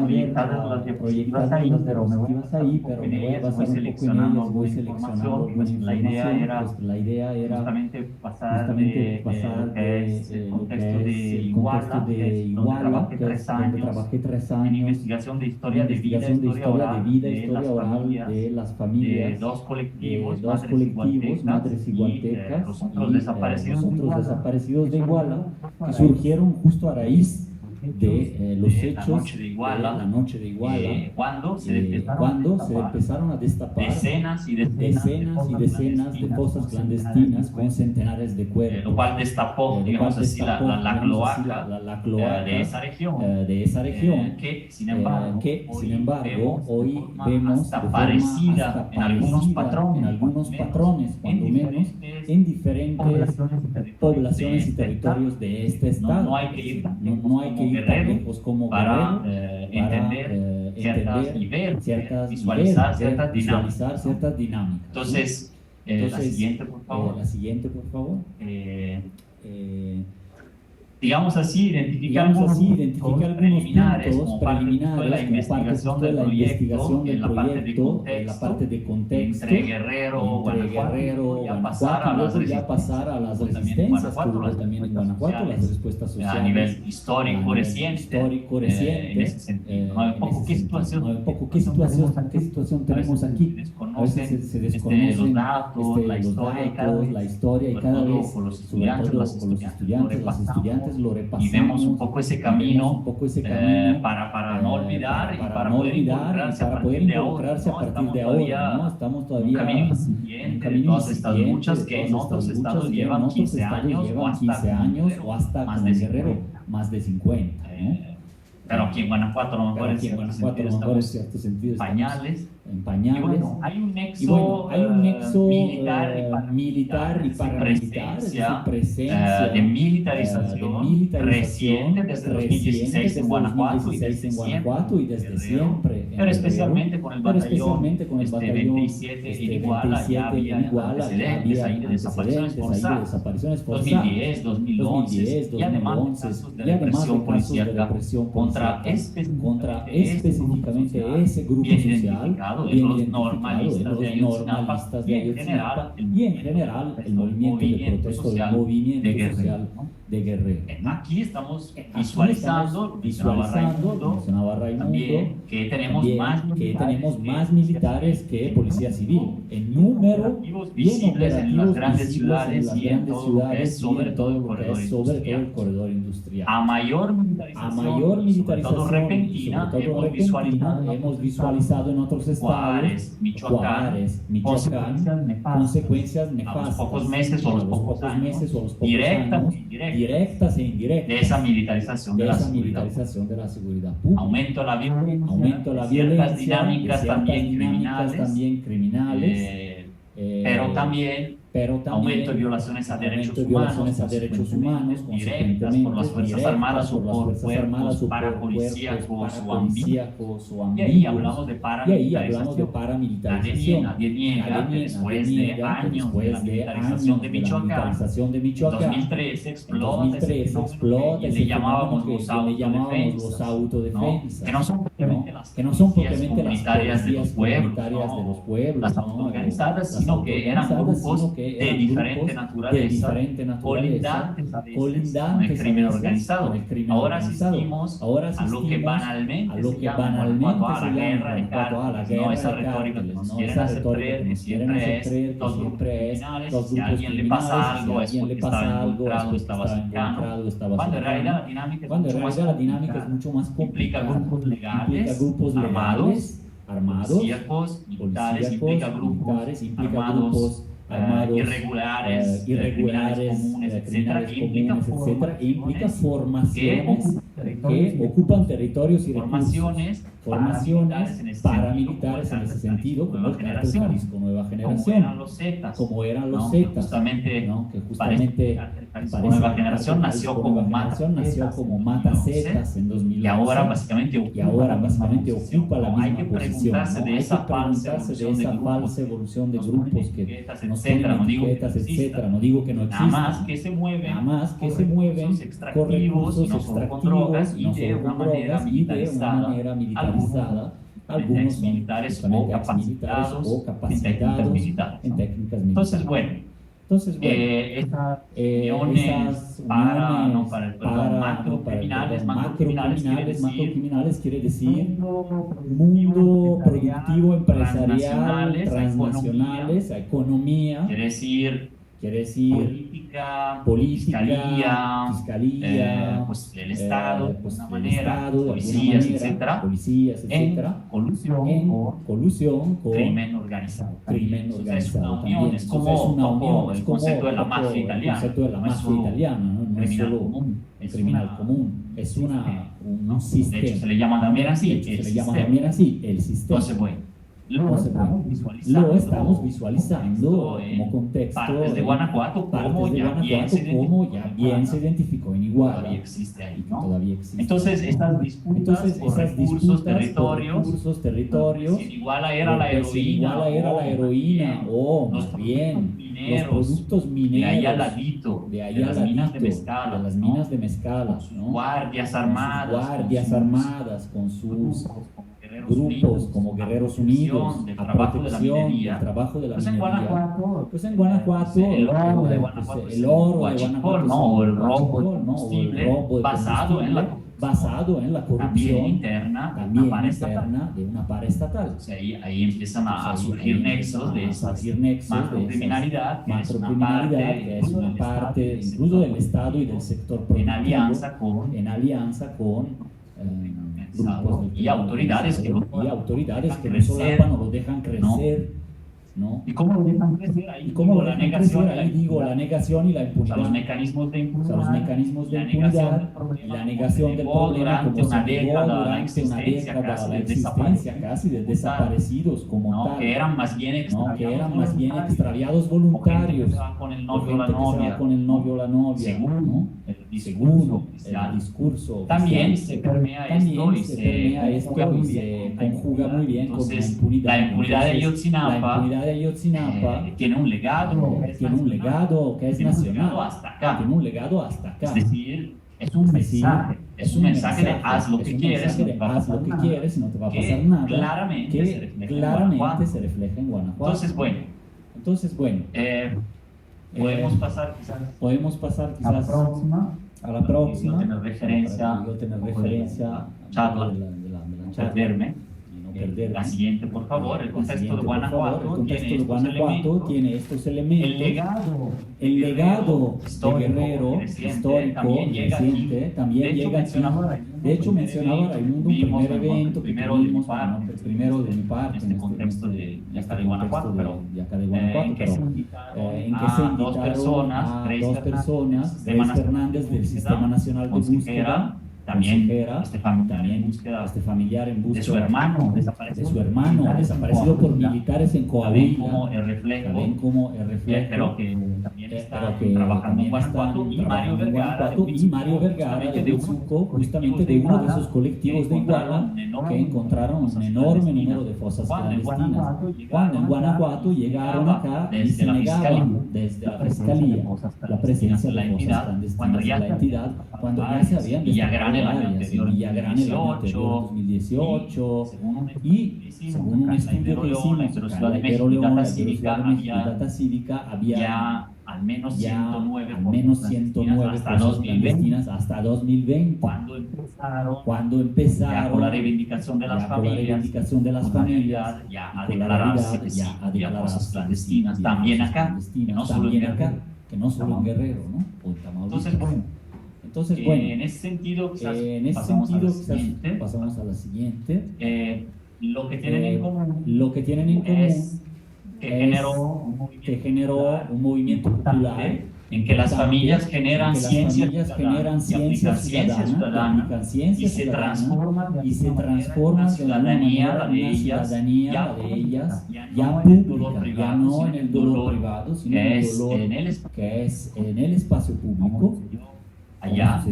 proyectadas las diapositivas ahí, pero me voy a basar un poco en ellas, voy seleccionando alguna información, pues la idea era justamente pasar de lo que es el contexto de Iguala, que es donde trabajé 3 años en investigación de historia de vida, historia oral de las familias, de dos colectivos, Madres Igualtecas, los otros desaparecidos de Iguala, que surgieron justo a raíz de los hechos de la noche de Iguala, cuando se empezaron a destapar decenas y decenas de fosas clandestinas con centenares de cuerpos, lo cual destapó, digamos así, la cloaca de esa región, que sin embargo hoy vemos hasta parecida en algunos patrones, cuando menos, en diferentes poblaciones y territorios de este estado. No hay que ir tan lejos como para entender visualizar ciertas dinámicas. Entonces, la siguiente, por favor. Digamos así, identifica algunos puntos preliminares como parte de la investigación del proyecto, en la parte de contexto, entre Guerrero, Guanajuato, ya pasar a las resistencias que hubo también en Guanajuato, las respuestas sociales a nivel histórico reciente, en ese sentido. ¿Qué situación tenemos aquí? A veces se desconocen los datos, la historia, y cada vez, sobre todo los estudiantes, las estudiantes, lo repasamos y vemos un poco ese camino, para no olvidar y para poder involucrarse a partir de ahora, ¿no? Estamos todavía un camino incipiente de todas estas luchas que en otros estados llevan 15 años o hasta más de Guerrero, más de 50, ¿no? Pero aquí en Guanajuato, a lo mejor en cierto sentido, estamos en pañales. Y bueno, hay un nexo militar y paramilitar, presencia de militarización reciente desde 2016 en Guanajuato y desde siempre. Pero especialmente con el batallón 27 en Iguala, ya había antecedentes ahí de desapariciones forzadas. 2010, 2011, y además casos de represión policíaca contra específicamente ese grupo social, de los normalistas de Ayotzinapa y en general el movimiento de protesta social de Guerrero. Aquí estamos visualizando, mencionaba Raimundo, también que tenemos más militares que policía civil, en número visibles en las grandes ciudades y en todo lo que es sobre todo el corredor industrial. A mayor militarización, sobre todo repentina, hemos visualizado en otros estados, Michoacán, consecuencias nefastas, a los pocos meses o los pocos años, directas e indirectas, de esa militarización de la seguridad pública. Aumento la violencia, ciertas dinámicas también criminales, pero también aumento de violaciones a derechos humanos, consecuentemente por las Fuerzas Armadas o por cuerpos parapolicíacos o ambiguos. Y ahí hablamos de paramilitarización. Nadie niega que después de años de la militarización de Michoacán, 2013 explota y le llamábamos los autodefensa, que no son propiamente las policías comunitarias de los pueblos, las autoorganizadas, sino que eran grupos de diferente naturaleza, colindantes a veces con el crimen organizado. Ahora asistimos a lo que banalmente se llama a la guerra de cartas, no esa retórica que nos quieren hacer creer que siempre es dos grupos criminales, si a alguien le pasa algo es porque estaba involucrado, estaba cercano, cuando en realidad la dinámica es mucho más complicada. Implica grupos legales, armados, policíacos, militares, implica grupos irregulares, criminales comunes, etcétera, e implica formaciones que ocupan territorios y recursos, formaciones paramilitares en ese sentido, como el Cártel Jalisco Nueva Generación, como eran los Zetas, justamente, ¿no? Que justamente Nueva Generación nació como Mata Zetas en 2011, y ahora básicamente ocupa la Hay misma que posición, ¿no? preguntarse de esa falsa evolución de grupos que etiquetas, nos etcétera, ponen no digo que etiquetas, no exista. etcétera, no digo que no Nada exista, más que se mueven, con recursos y no solo con drogas, extractivos, y de una manera y de una manera militarizada, algunos son militares justamente o exmilitares o capacitados en técnicas militares. Entonces, bueno, Entonces, esas uniones para el perdón, macrocriminales quiere decir mundo productivo empresarial, transnacionales, economía, quiere decir política, fiscalía, pues el Estado, de alguna manera, policías, etcétera, en colusión con crimen organizado. Es una unión, es como el concepto de la mafia italiana. No es solo el criminal común, es un sistema. De hecho, se le llama también así, el sistema. Entonces, bueno, lo estamos visualizando como contexto partes de Guanajuato, como ya bien se identificó en Iguala, todavía existe ahí, ¿no? Todavía existe. Entonces, esas disputas por recursos, territorios, si Iguala era la heroína, o más bien los productos mineros, de ahí al ladito, de las minas de Mezcala, ¿no? guardias armadas con sus grupos como Guerreros Unidos a protección del trabajo de la minería. Pues en Guanajuato, el oro de Guanajuato, el robo de combustible basado en la corrupción interna de una paraestatal. O sea, ahí empiezan a surgir nexos de esa macrocriminalidad, que es una parte incluso del Estado y del sector productivo, en alianza con grupos y autoridades que no solapan o lo dejan crecer, ¿no? ¿Y cómo lo dejan crecer? Ahí la negación y la impunidad. Los mecanismos de impunidad, la negación del problema durante una década, la existencia casi de desaparecidos como tal, que eran más bien extraviados voluntarios, con el novio o la novia, según el discurso también se permea esto y se conjuga muy bien con la impunidad. La impunidad de Ayotzinapa tiene un legado que es nacional, tiene un legado hasta acá. Es decir, es un mensaje de haz lo que quieres, no te va a pasar nada, claramente se refleja en Guanajuato. Entonces, bueno, podemos pasar quizás a la próxima, para tener referencia a charla, de la perderme. perder. La siguiente, por favor. El contexto de Guanajuato tiene estos elementos. El legado de Guerrero histórico reciente también llega aquí. De hecho, mencionaba Raimundo un primer evento que tuvimos, el primero de mi parte, en este contexto de acá de Guanajuato, pero en que se invitaron a dos personas, Grace Fernández del Sistema Nacional de Búsqueda, también familiar en búsqueda de su hermano desaparecido por militares en Coahuila, también como el reflejo, pero que también está trabajando en Guanajuato, y Mario Vergara de Uzuco, justamente de uno de esos colectivos de Iguala que encontraron un enorme número de fosas clandestinas. Cuando en Guanajuato llegaron acá y se negaban desde la Fiscalía la presencia de fosas clandestinas de la entidad, cuando ya se habían Villagrán el año anterior, 2018, y según un estudio que hicimos en Ciudad de México y Data Cívica, había al menos 109 hasta 2020, hasta 2020, cuando empezaron ya con la reivindicación de las familias, ya a declararse fosas clandestinas, también acá, que no solo en Guerrero, ¿no? Entonces, bueno, en ese sentido, pasamos a la siguiente. Lo que tienen en común es que generó un movimiento popular en que las familias generan ciencia ciudadana y se transforman una ciudadanía de ellas ya pública, ya no en el dolor privado, sino en el dolor que es en el espacio público, allá,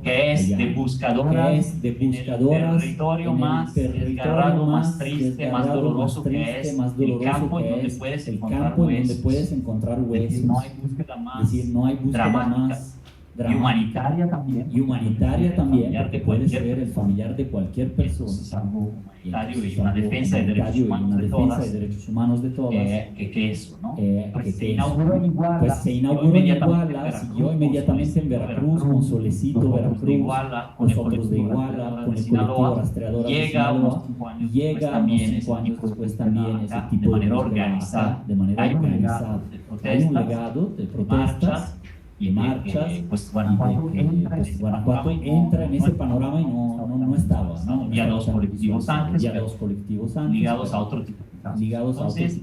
que es de buscadoras en el territorio más desgarrado, más triste, más doloroso, que es el campo en donde puedes encontrar huesos. No hay búsqueda más dramática y humanitaria también, porque puede ser el familiar de cualquier persona. Es algo humanitario y una defensa de derechos humanos de todas. Que eso, ¿no? Pues se inauguró en Iguala, siguió inmediatamente en Veracruz, con Solecito, Veracruz, nosotros de Iguala, con el colectivo Rastreadora de Sinaloa, y llega unos 5 años después también ese tipo de manera organizada. Hay un legado de protestas y marchas, pues Guanajuato entra en ese panorama y no estaba, ¿no? Y a los colectivos antes, ligados a otro tipo de casos. Entonces,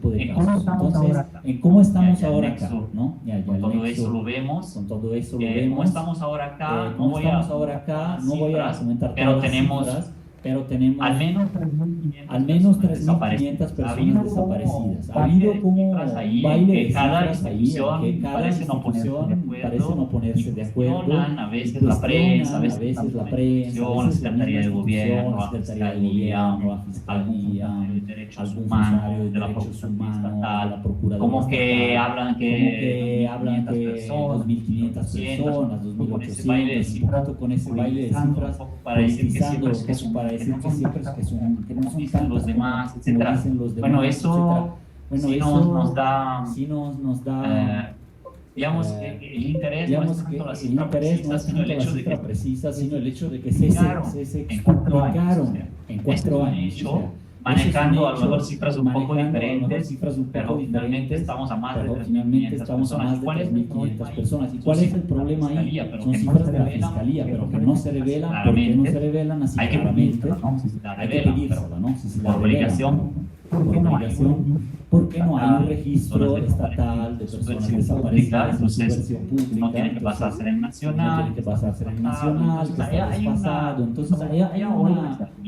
¿en cómo estamos ahora acá? ¿No? Con todo eso lo vemos. ¿Cómo estamos ahora acá? No voy a comentar pero todas las cifras, pero tenemos al menos 3.500 personas desaparecidas. Ha habido como un baile de cifras ahí, que cada institución parece no ponerse de acuerdo. A veces la prensa, a veces la Secretaría de Gobierno, la Fiscalía, algún funcionario de derechos humanos, la Procuraduría como que hablan que 2.500 personas, 2.800, con ese baile de cifras, para decir que siempre que no son tantos los demás, etcétera. Bueno, eso nos da digamos que el interés no es tanto la cifra precisa, sino el hecho de que se explicaron en 4 años. Manejando a lo mejor cifras un poco diferentes, pero finalmente estamos a más de 3.500 personas. ¿Y cuál es el problema ahí? Son cifras de la Fiscalía, pero que no se revelan. ¿Por qué no se revelan así claramente? Hay que pedírsela, ¿no? Si se la obligación, porque no hay un registro estatal de personas desaparecidas en su versión pública. No tiene que pasarse en el nacional, que está desfasado. Entonces hay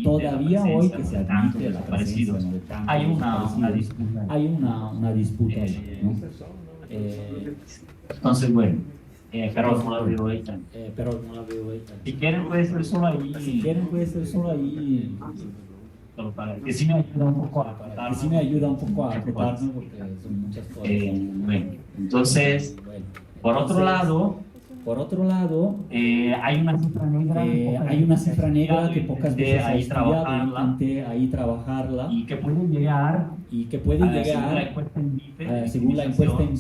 todavía hoy que se admite la presencia de tantos hay una disputa. Hay una disputa ahí, ¿no? Entonces, bueno, pero no la veo ahí. Si quieren puede ser solo ahí. Que sí me ayuda un poco a acotarme, porque son muchas cosas. Bueno, entonces, por otro lado, hay una cifra negra que pocas veces he estudiado, intenté ahí trabajarla y que puede llegar según la encuesta en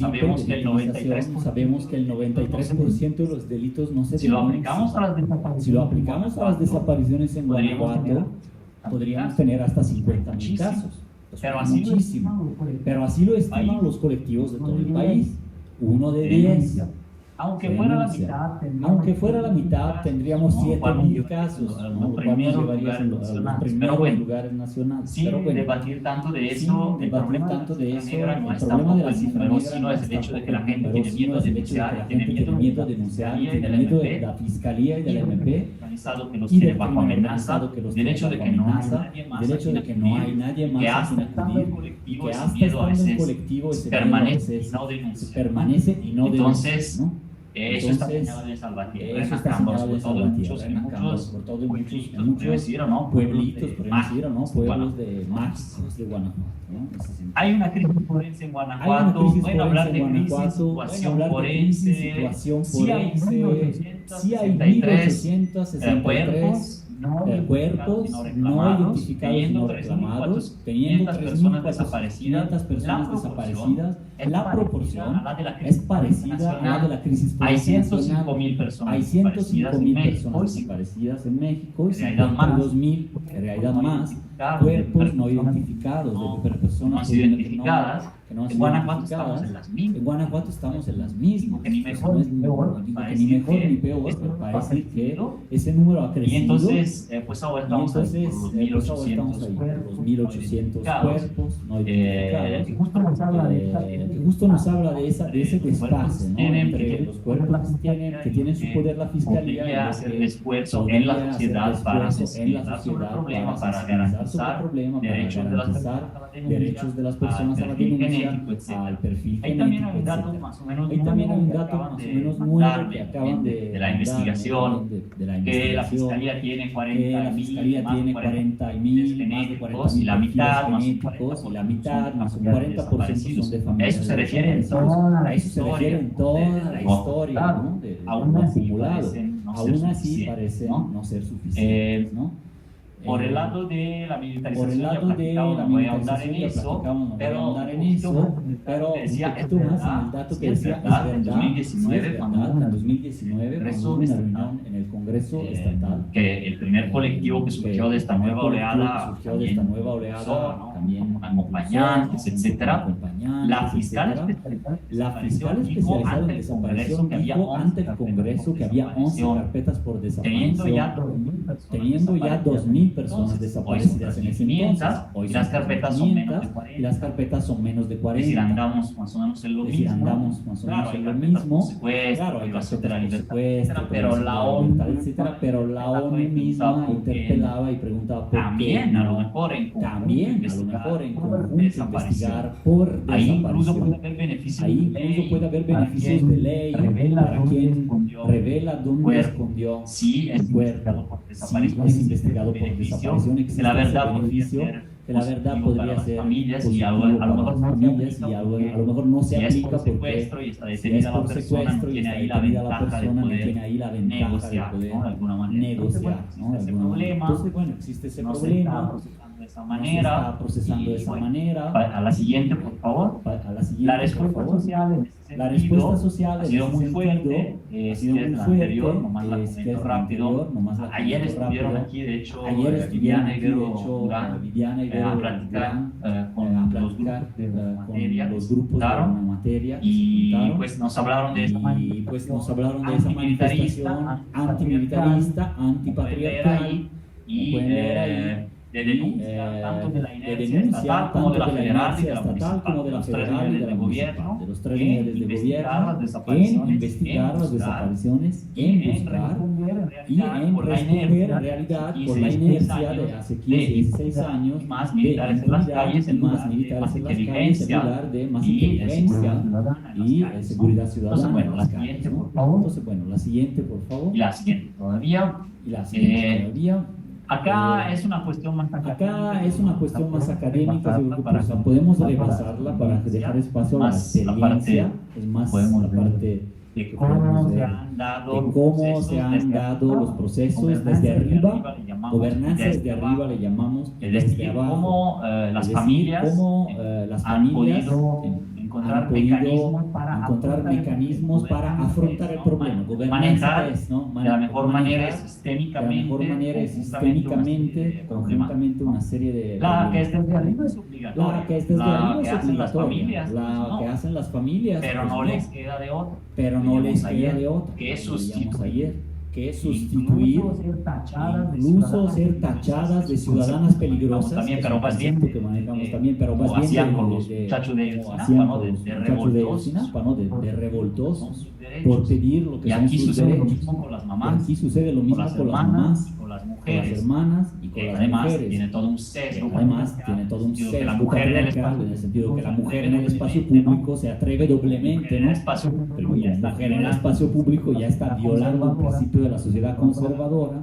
sabemos que el 93% de los delitos no se si lo aplicamos a las desapariciones en Guanajuato, podríamos tener hasta 50,000 casos. Pero así lo estiman los colectivos de todo el país. 1 de 10. Aunque fuera la mitad, tendríamos 7,000 casos, ¿no? Lo cual nos llevaría a los primeros lugares nacionales. Sin debatir tanto de eso, el problema de la cifra negra sino es el hecho de que la gente tiene miedo de denunciar, tiene miedo de la Fiscalía y de la MP, que los tiene bajo amenaza, del hecho de que no hay nadie más a quien acudir, que hasta estando en colectivo permanece y no denuncia. Eso está señalado en el Salvatierra, en Acámbaro, por todo, en muchos pueblitos, pueblos de mágicos de Guanajuato. Hay una crisis forense en Guanajuato, pueden hablar de crisis, situación forense, sí hay 1.863 cuerpos no identificados y no reclamados, teniendo 3.400 personas desaparecidas, la proporción es parecida a la de la crisis forense. Hay 105.000 personas desaparecidas en México, y 52.000, en realidad más, cuerpos no identificados, de personas identificadas, que han En sido Guanajuato estamos notificadas. en las mismas. En Guanajuato estamos en las mismas. Que ni Eso mejor no es ni peor, no digo para que ni decir mejor que ni peor, este pero para número ha decir que crecido. ese número ha Y crecido. entonces, pues ahora Y estamos ahí entonces, por los pues ahora 1800 estamos ahí por los cuerpos 1800 cuerpos no que identificados. justo nos habla de esta Que justo nos habla de ese desfase, ¿no? tienen, Entre los cuerpos que tienen su poder la fiscalía podría y hacer que el esfuerzo podría en la hacer sociedad el para esfuerzo en la sensibilizar sobre el sociedad problema, para sensibilizar sobre el garantizar problema, para derechos de las garantizar personas a la denuncia, derechos de las personas a la al perfil denuncia, genético, etc. al perfil Ahí también hay genético, un dato etcétera. más o menos Ahí también hay un que dato acaban más o de menos mandarme nuevo que acaban de de la mandarme investigación, de la que la investigación, fiscalía tiene que 40 la fiscalía tiene 40.000, más de 40.000 y la mitad más un genéticos y la mitad más un 40% 40% son de a familias. eso se refiere en desaparecidos. toda la A eso se refiere en toda la historia, ¿no? De aún lo así acumulado. parecen no ser Aún así suficientes, parecen ¿no? no ser suficientes, ¿no? Por el Eh, lado de la militarización, por el lado ya de platicamos, la no voy a ahondar en militarización ya eso, platicamos, no voy a pero ahondar en un poquito eso, más en el pero dato que decía, un poquito más en el dato que es decía, verdad, es en verdad, 2019, sí, es cuando verdad, hubo en 2019, cuando hubo una reunión en el Congreso estatal, que el primer colectivo que surgió de esta nueva oleada, también con acompañantes, etcétera, la fiscal especializada en desaparición dijo ante el Congreso que había 11 carpetas por teniendo ya desaparición, 2.000 teniendo ya 2.000 personas desaparecidas en ese entonces. Hoy las carpetas son menos de 40. Y las carpetas son menos de Es 40. decir, andamos más o menos en lo Es decir, mismo. andamos más o menos Claro, en lo hay mismo. secuestro, Claro, hay privación de la libertad, secuestro, pero la ONU, etcétera, pero la ONU misma interpelaba y preguntaba por también, qué a lo mejor en conjunto, también, a lo investigar mejor en por conjunto, desaparición. investigar por Ahí incluso puede desaparición. haber beneficios Ahí de incluso ley, puede haber para beneficios quien de ley revela para dónde quien escondió revela dónde cuerpo. escondió Sí, es el cuerpo. investigado por Sí, desaparición, es investigado por beneficio, desaparición, que existe la ese verdad podría beneficio, ser que la verdad positivo podría para las ser familias y positivo a lo para mejor las no se familias y aplica a lo porque mejor no se si es aplica por porque secuestro y está si es detenida la por persona, no secuestro y tiene está ahí la detenida la ventaja de persona, no poder tiene ahí la ventaja de negociar, poder ¿no? De alguna manera. negociar, ¿no? De Ese alguna manera. problema Entonces, bueno, existe ese no se está problema, procesando de esa no se manera. está procesando de y, esa bueno, manera. A la siguiente, por favor. A la siguiente, La por respuesta favor. social en ese sentido La respuesta social ha en sido ese muy sentido fuerte, ha sido muy la fuerte, anterior, nomás la es que comento es la anterior, rápido. nomás la Ayer comento estuvieron rápido. aquí, de hecho, Ayer estuvieron Viviana aquí, de Ibero hecho, Durán, Viviana Ibero a platicar Durán, con a los platicar grupos de la con materia, los grupos de la juntaron, materia que se y juntaron, pues nos hablaron de esa y pues nos hablaron de esa antimilitarista, manifestación antimilitarista, antipatriarcal, y pueden leer ahí, de denuncia tanto de la de inercia denuncia estatal como de la tanto federal y de la estatal como de la municipal, federal y de la municipal, de los tres niveles de gobierno, en investigar las desapariciones, en buscar y en responder en realidad por la inercia de hace 15, 16 años más de militares en las calles, en más lugar de militares más en las calles, en inteligencia lugar de más y inteligencia y seguridad ciudadana. Entonces, bueno, en la las siguiente, calles, ¿no? por favor. Entonces, bueno, la siguiente, por favor. Y la siguiente todavía. Y la siguiente todavía. Acá es una cuestión más académica. Acá es una cuestión más académica, yo creo que pues, podemos repasarla para dejar espacio a la más la experiencia, parte- es más podemos la parte de que cómo podemos se ver, han dado de los cómo procesos se han desde dado arriba, los procesos gobernanza desde arriba, le llamamos gobernanza desde arriba abajo. le llamamos Es desde decir, abajo, cómo las es decir, familias cómo, las han familias podido encontrar han podido encontrar mecanismos para afrontar el problema. Gobernanza manejar es, ¿no? de la mejor manera manejar sistémicamente, de la mejor manera sistémicamente, conjuntamente una serie de la que es desde arriba es obligatoria, la que es desde arriba que es hacen las obligatoria, familias, la pues, no. que hacen las familias, pero pues, no les queda de otra. pero no les Veíamos queda ayer de otra, que es como veíamos sustituir. ayer, que es sustituir, incluso ser tachadas de ciudadanas peligrosas, también, es pero un más bien concepto que manejamos también, pero más como bien hacían con los muchachos de como Ayotzinapa, hacían ¿no? con De los muchachos de revoltosos. Ayotzinapa, ¿no? De Son revoltosos sus derechos. por pedir lo que Y son aquí sus sucede lo derechos. mismo con las Y mamás, aquí sucede lo mismo con las mamás, con las con las mujeres. hermanas y con las Además, mujeres. tiene todo un sesgo. Además, tiene todo un sentido que la sesgo mujer en el patriarcal, espacio en el sentido que la público mujer en el espacio público se atreve doblemente, en el ¿no? espacio Pero público como ya la está mujer en el violando. espacio público ya está violando el principio de la sociedad conservadora.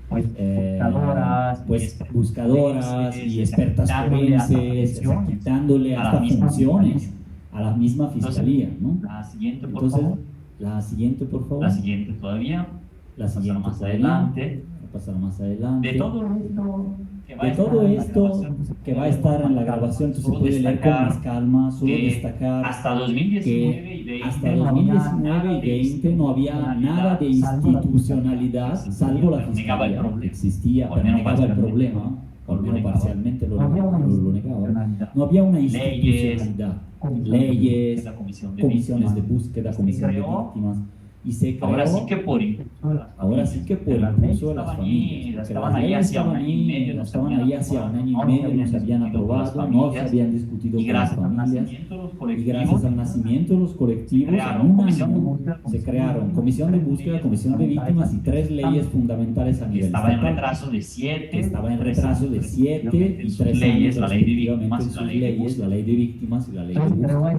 Por otro lado, pues buscadoras y expertas forenses, quitándole hasta funciones a la misma fiscalía, ¿no? La siguiente, por Entonces, favor. la siguiente, por favor. La siguiente todavía. La siguiente más todavía. adelante. Va a pasar más adelante. De todo esto que va a De estar todo en la esto grabación, pues, que va a estar en la grabación, entonces se solo puede leer con destacar más calma, solo que destacar hasta 2019 y 20 hasta 2019 y 20 no había nada de institucionalidad, salvo la fiscalía, que existía, pero negaba el problema, o al menos parcialmente lo negaba. No había una institucionalidad, leyes, comisiones de búsqueda, comisiones de víctimas. Y se creó, ahora sí que por impulso de las familias, estaban ahí hacia un año y medio, no se habían aprobado, no se habían discutido con las familias, y gracias al nacimiento de los colectivos, en un año se crearon comisión de búsqueda, comisión de víctimas y 3 leyes fundamentales a nivel estatal. Estaba en retraso de 7 y 3 años, la ley de víctimas, sus leyes, la ley de víctimas y la ley de búsqueda.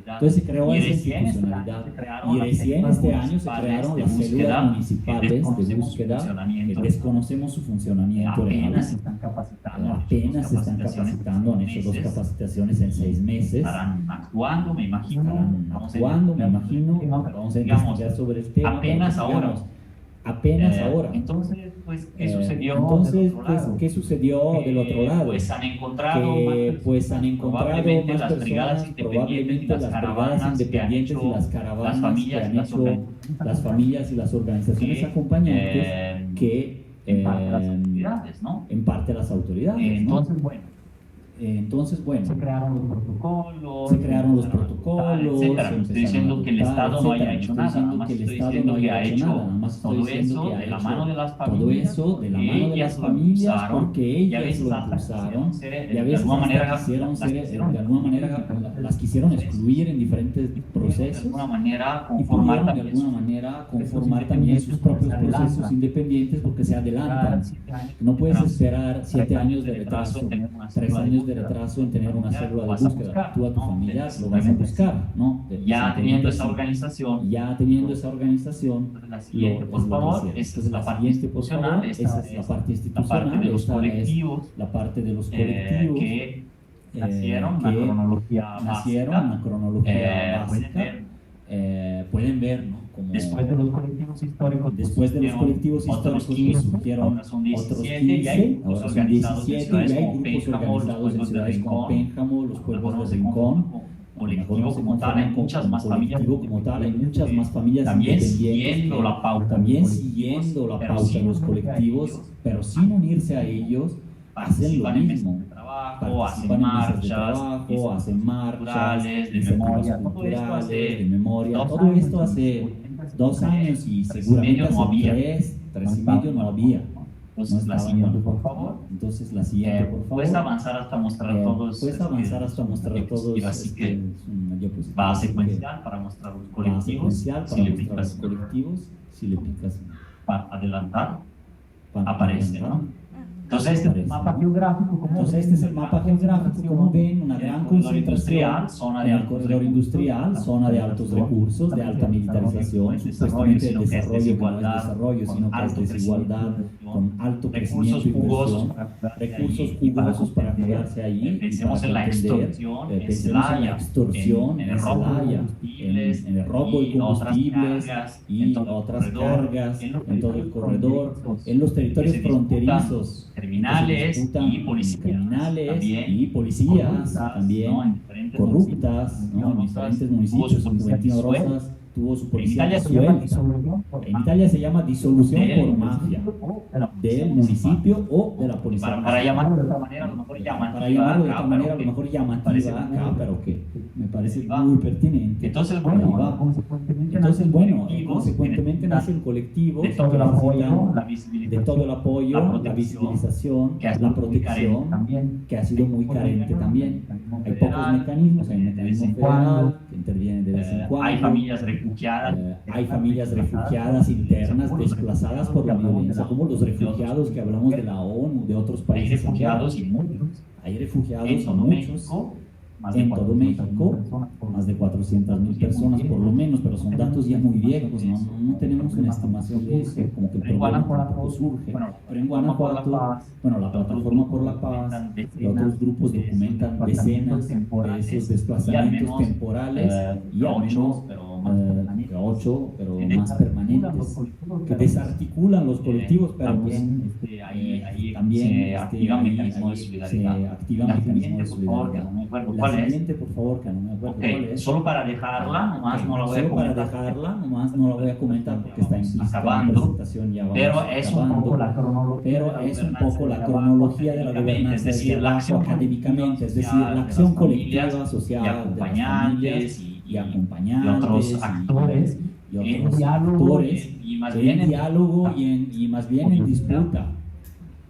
Entonces se creó esa institucionalidad y recién este año se crearon las células municipales de búsqueda que desconocemos su funcionamiento real. Apenas se están capacitando, han hecho 2 capacitaciones en 6 meses. Estarán actuando, me imagino. Vamos a investigar sobre el tema. Apenas ahora. Entonces, pues, ¿qué sucedió del otro lado? Pues han encontrado más personas, probablemente las brigadas independientes y las caravanas que han hecho las familias y las organizaciones acompañantes que en parte las autoridades, ¿no? Entonces, bueno, se crearon los protocolos, estoy diciendo que el Estado no haya hecho nada, nada más estoy diciendo que ha hecho todo eso de la mano de las familias, porque ellas lo impulsaron, y a veces de alguna manera las quisieron excluir en diferentes procesos, de alguna manera conformar también sus propios procesos independientes, porque se adelantan. No puedes esperar 7 años de retraso, 3 años de retraso en tener una célula de búsqueda. Tú a tu familia lo vas a buscar, ¿no? Ya teniendo esa organización, por favor, esa es la parte institucional, esa es la parte institucional, la parte de los colectivos que nacieron una cronología básica. Pueden ver, ¿no? Como después de los colectivos históricos surgieron otros 15, ahora son 17, y hay grupos organizados en ciudades como Pénjamo, los pueblos de Rincón, colectivo como tal, hay muchas más familias también siguiendo la pauta de los colectivos, pero sin unirse a ellos, hacen lo mismo. Hacen marchas, de memoria, todo esto hace 2 años y seguramente hace 3 y medio no había. Entonces la siguiente, por favor. Puedes avanzar hasta mostrar todos. Va a secuencial para mostrar los colectivos. Si le picas para adelantar, aparece, ¿no? Entonces, este es el mapa geográfico, como ven, una gran concentración en el corredor industrial, zona de altos recursos, de alta militarización, supuestamente de desarrollo, que no es desarrollo, sino que es desigualdad, con alto crecimiento y inversión, recursos jugosos para jugarse ahí. Pensemos en la extorsión en Celaya, en el robo de combustibles y otras cargas en todo el corredor, en los territorios fronterizos, criminales y policías también corruptas, ¿no? En diferentes municipios. En Juventino Rosas tuvo su policía en Italia se llama disolución por mafia del municipio o de la policía. Para llamarlo de otra manera, a lo mejor llamativa acá, pero que me parece muy pertinente. Entonces, bueno, consecuentemente nace el colectivo de todo el apoyo, la visibilización, la protección, que ha sido muy carente también. Hay pocos mecanismos, hay un mecanismo federal que interviene de vez en cuando. Hay familias refugiadas internas desplazadas por la violencia, como los refugiados que hablamos de la ONU, de otros países. Hay refugiados y muchos. En todo México, más de 400,000 personas por lo menos, pero son datos ya muy viejos, no tenemos una estimación de eso, como que el problema tampoco surge. Pero en Guanajuato, la Plataforma por la Paz y otros grupos documentan decenas de esos desplazamientos temporales y al menos pero más permanentes, que desarticulan los colectivos, pero pues, también se activan mecanismos de solidaridad. La siguiente, por favor, que no me acuerdo cuál es. Solo para dejarla, nomás no la voy a comentar. Nomás no la voy a comentar porque está implícita en la presentación, ya vamos pero es un poco la cronología de la gobernanza es decir, la acción académicamente, es decir, la acción colectiva social y acompañantes y acompañantes y otros actores en diálogo y más bien en diálogo y más bien en disputa,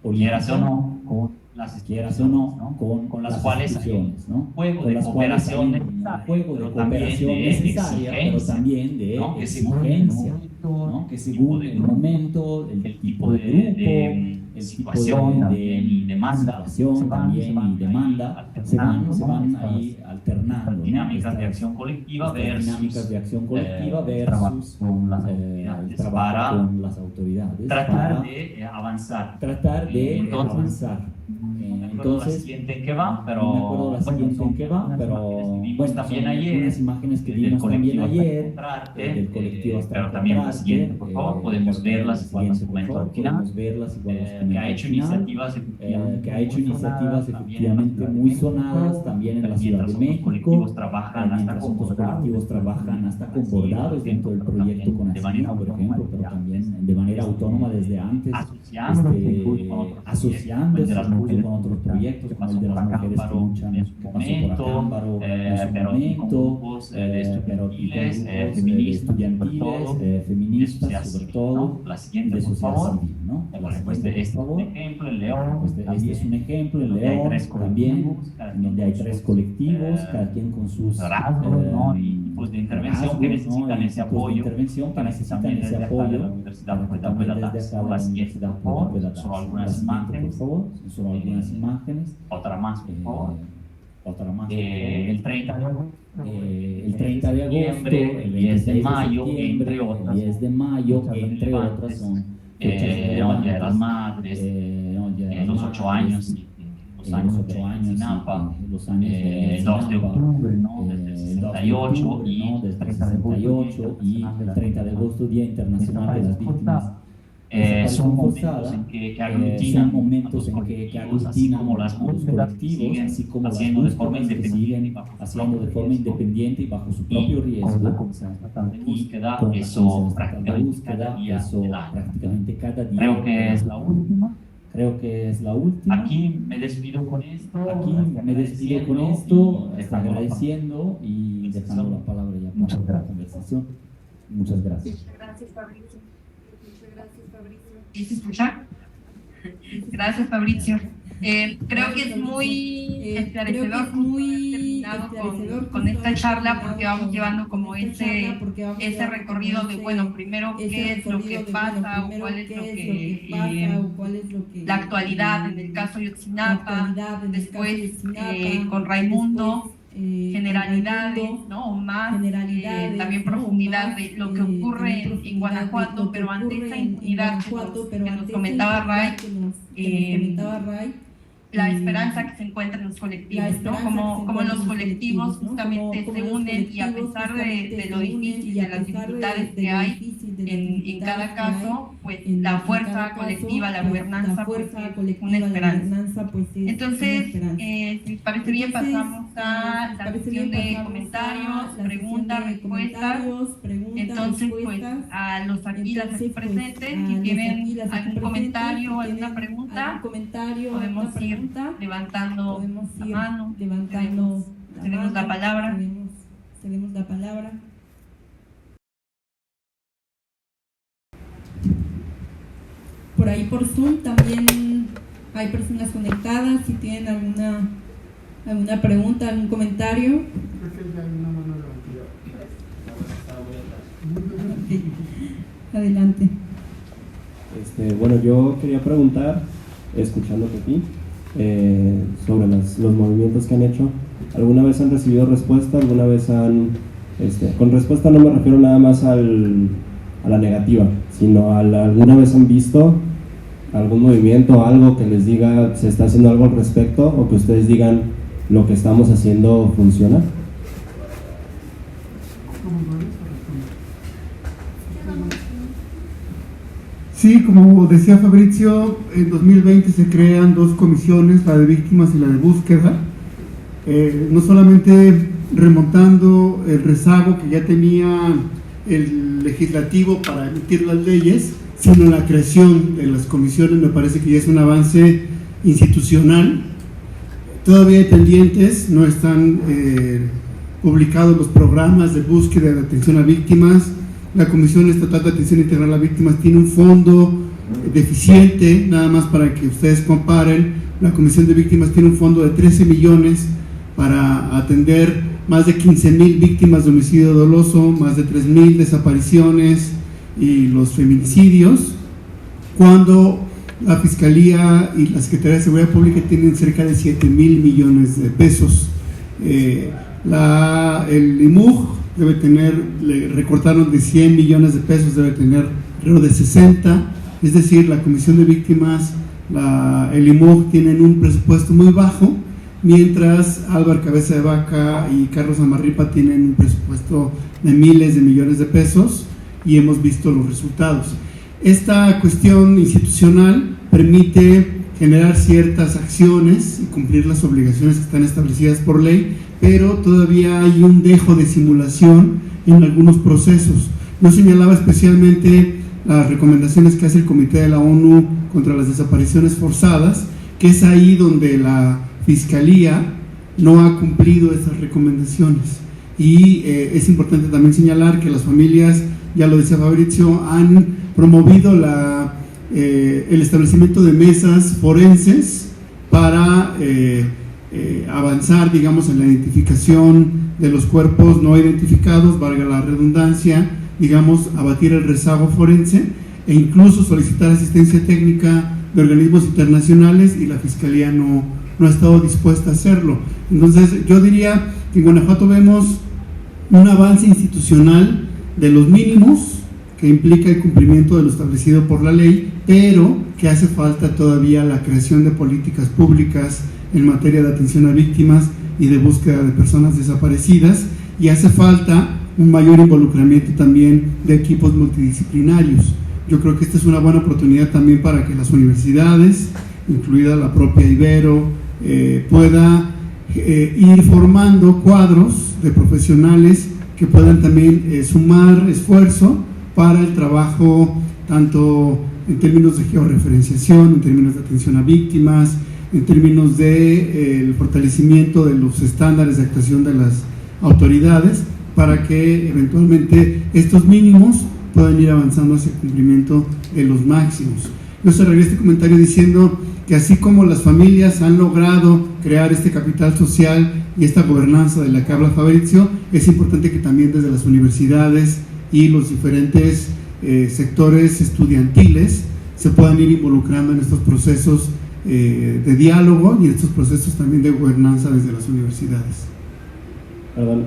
quieras o no, con las cuales hay un juego de cooperación necesaria, pero también de exigencia, que según el momento, el tipo de grupo, el situación también y demanda, se van ahí alternando dinámicas de acción colectiva versus versus el trabajo con las autoridades tratar de avanzar. Entonces, la siguiente en qué va, pero bueno, también ayer, unas imágenes que vimos también ayer del colectivo hasta pero también la siguiente, por favor, podemos verlas igual las comento al final, que ha hecho iniciativas efectivamente muy sonadas también en la Ciudad de México, mientras otros colectivos trabajan hasta con bordados dentro del proyecto con Así, por ejemplo, pero también de manera autónoma desde antes, asociándose con otros proyectos, como el de las mujeres que luchan, que pasó por Acámbaro en su momento, pero estudiantiles, feministas, sobre todo, la siguiente, de por sociedad favor. civil, ¿no? Este es un ejemplo en León. Este es un ejemplo en León también, en donde hay 3 colectivos, cada quien con sus y tipos de intervención que necesitan ese apoyo. También desde acá de la Universidad Puebla Pelotas. La siguiente, por favor, solo algunas imágenes. Otra más, por favor. El 30 de agosto, el 30 de agosto, el 10 de mayo, entre otras. 10 de mayo, entre otras, son Día de las Madres, los 8 años, los años de Ayotzinapa, el 2 de octubre, desde el 68 y el 30 de agosto, Día Internacional de las Víctimas. Son momentos en que aglutinan como las búsquedas que siguen haciendo de forma independiente y bajo su propio riesgo, búsqueda, eso prácticamente cada día. Creo que es la última. Aquí me despido con esto. Agradeciendo y dejando la palabra ya para la conversación. Muchas gracias. Gracias, Fabricio. ¿Se escucha? Gracias, Fabricio. Creo que es muy esclarecedor con esta charla, porque vamos llevando como ese recorrido de, bueno, primero qué es lo que pasa o cuál es lo que la actualidad en el caso de Ayotzinapa, después con Raimundo, generalidades, ¿no? O más, también profundidad de lo que ocurre en Guanajuato, pero ante esa impunidad que nos comentaba Ray, la esperanza que se encuentra en los colectivos, ¿no? Como los colectivos justamente se unen y a pesar de lo difícil, de las dificultades que hay en cada caso, pues la fuerza colectiva, la gobernanza, pues es una esperanza. Entonces, si les parece bien, pasamos a la sección de comentarios, preguntas, respuestas. Entonces, pues a los aquí, las aquí presentes, si tienen algún comentario, alguna pregunta, podemos ir levantando la mano, tenemos la palabra. Por ahí por Zoom también hay personas conectadas. Si tienen alguna pregunta, algún comentario. Okay. Adelante. Bueno, yo quería preguntar, escuchándote a ti, sobre los movimientos que han hecho. ¿Alguna vez han recibido respuesta? ¿Alguna vez han... con respuesta no me refiero nada más a la negativa, sino ¿alguna vez han visto algún movimiento, algo que les diga se está haciendo algo al respecto, o que ustedes digan lo que estamos haciendo funciona? Sí, como decía Fabrizio, en 2020 se crean dos comisiones, la de víctimas y la de búsqueda, no solamente remontando el rezago que ya tenía el legislativo para emitir las leyes, sino la creación de las comisiones. Me parece que ya es un avance institucional. Todavía hay pendientes, no están publicados los programas de búsqueda y de atención a víctimas. La Comisión Estatal de Atención Integral a Víctimas tiene un fondo deficiente, nada más para que ustedes comparen. La Comisión de Víctimas tiene un fondo de 13 millones para atender más de 15,000 víctimas de homicidio doloso, más de 3,000 desapariciones y los feminicidios, cuando la Fiscalía y la Secretaría de Seguridad Pública tienen cerca de 7,000 millones de pesos. El IMUG debe tener, le recortaron de 100 millones de pesos, debe tener alrededor de 60, es decir, la Comisión de Víctimas, el IMUG tienen un presupuesto muy bajo, mientras Álvaro Cabeza de Vaca y Carlos Amarripa tienen un presupuesto de miles de millones de pesos, y hemos visto los resultados. Esta cuestión institucional permite generar ciertas acciones y cumplir las obligaciones que están establecidas por ley, pero todavía hay un dejo de simulación en algunos procesos. Yo señalaba especialmente las recomendaciones que hace el Comité de la ONU contra las desapariciones forzadas, que es ahí donde la Fiscalía no ha cumplido esas recomendaciones. Y es importante también señalar que las familias, ya lo decía Fabrizio, han promovido el establecimiento de mesas forenses para avanzar, digamos, en la identificación de los cuerpos no identificados, valga la redundancia, digamos, abatir el rezago forense e incluso solicitar asistencia técnica de organismos internacionales, y la Fiscalía no ha estado dispuesta a hacerlo. Entonces yo diría que en Guanajuato vemos un avance institucional de los mínimos que implica el cumplimiento de lo establecido por la ley, pero que hace falta todavía la creación de políticas públicas en materia de atención a víctimas y de búsqueda de personas desaparecidas, y hace falta un mayor involucramiento también de equipos multidisciplinarios. Yo creo que esta es una buena oportunidad también para que las universidades, incluida la propia Ibero, pueda ir formando cuadros de profesionales que puedan también sumar esfuerzo para el trabajo, tanto en términos de georreferenciación, en términos de atención a víctimas, en términos de el fortalecimiento de los estándares de actuación de las autoridades, para que eventualmente estos mínimos puedan ir avanzando hacia el cumplimiento de los máximos. Yo cerraré este comentario diciendo que así como las familias han logrado crear este capital social y esta gobernanza de la que habla Fabrizio, es importante que también desde las universidades y los diferentes sectores estudiantiles se puedan ir involucrando en estos procesos de diálogo y en estos procesos también de gobernanza desde las universidades. Perdón,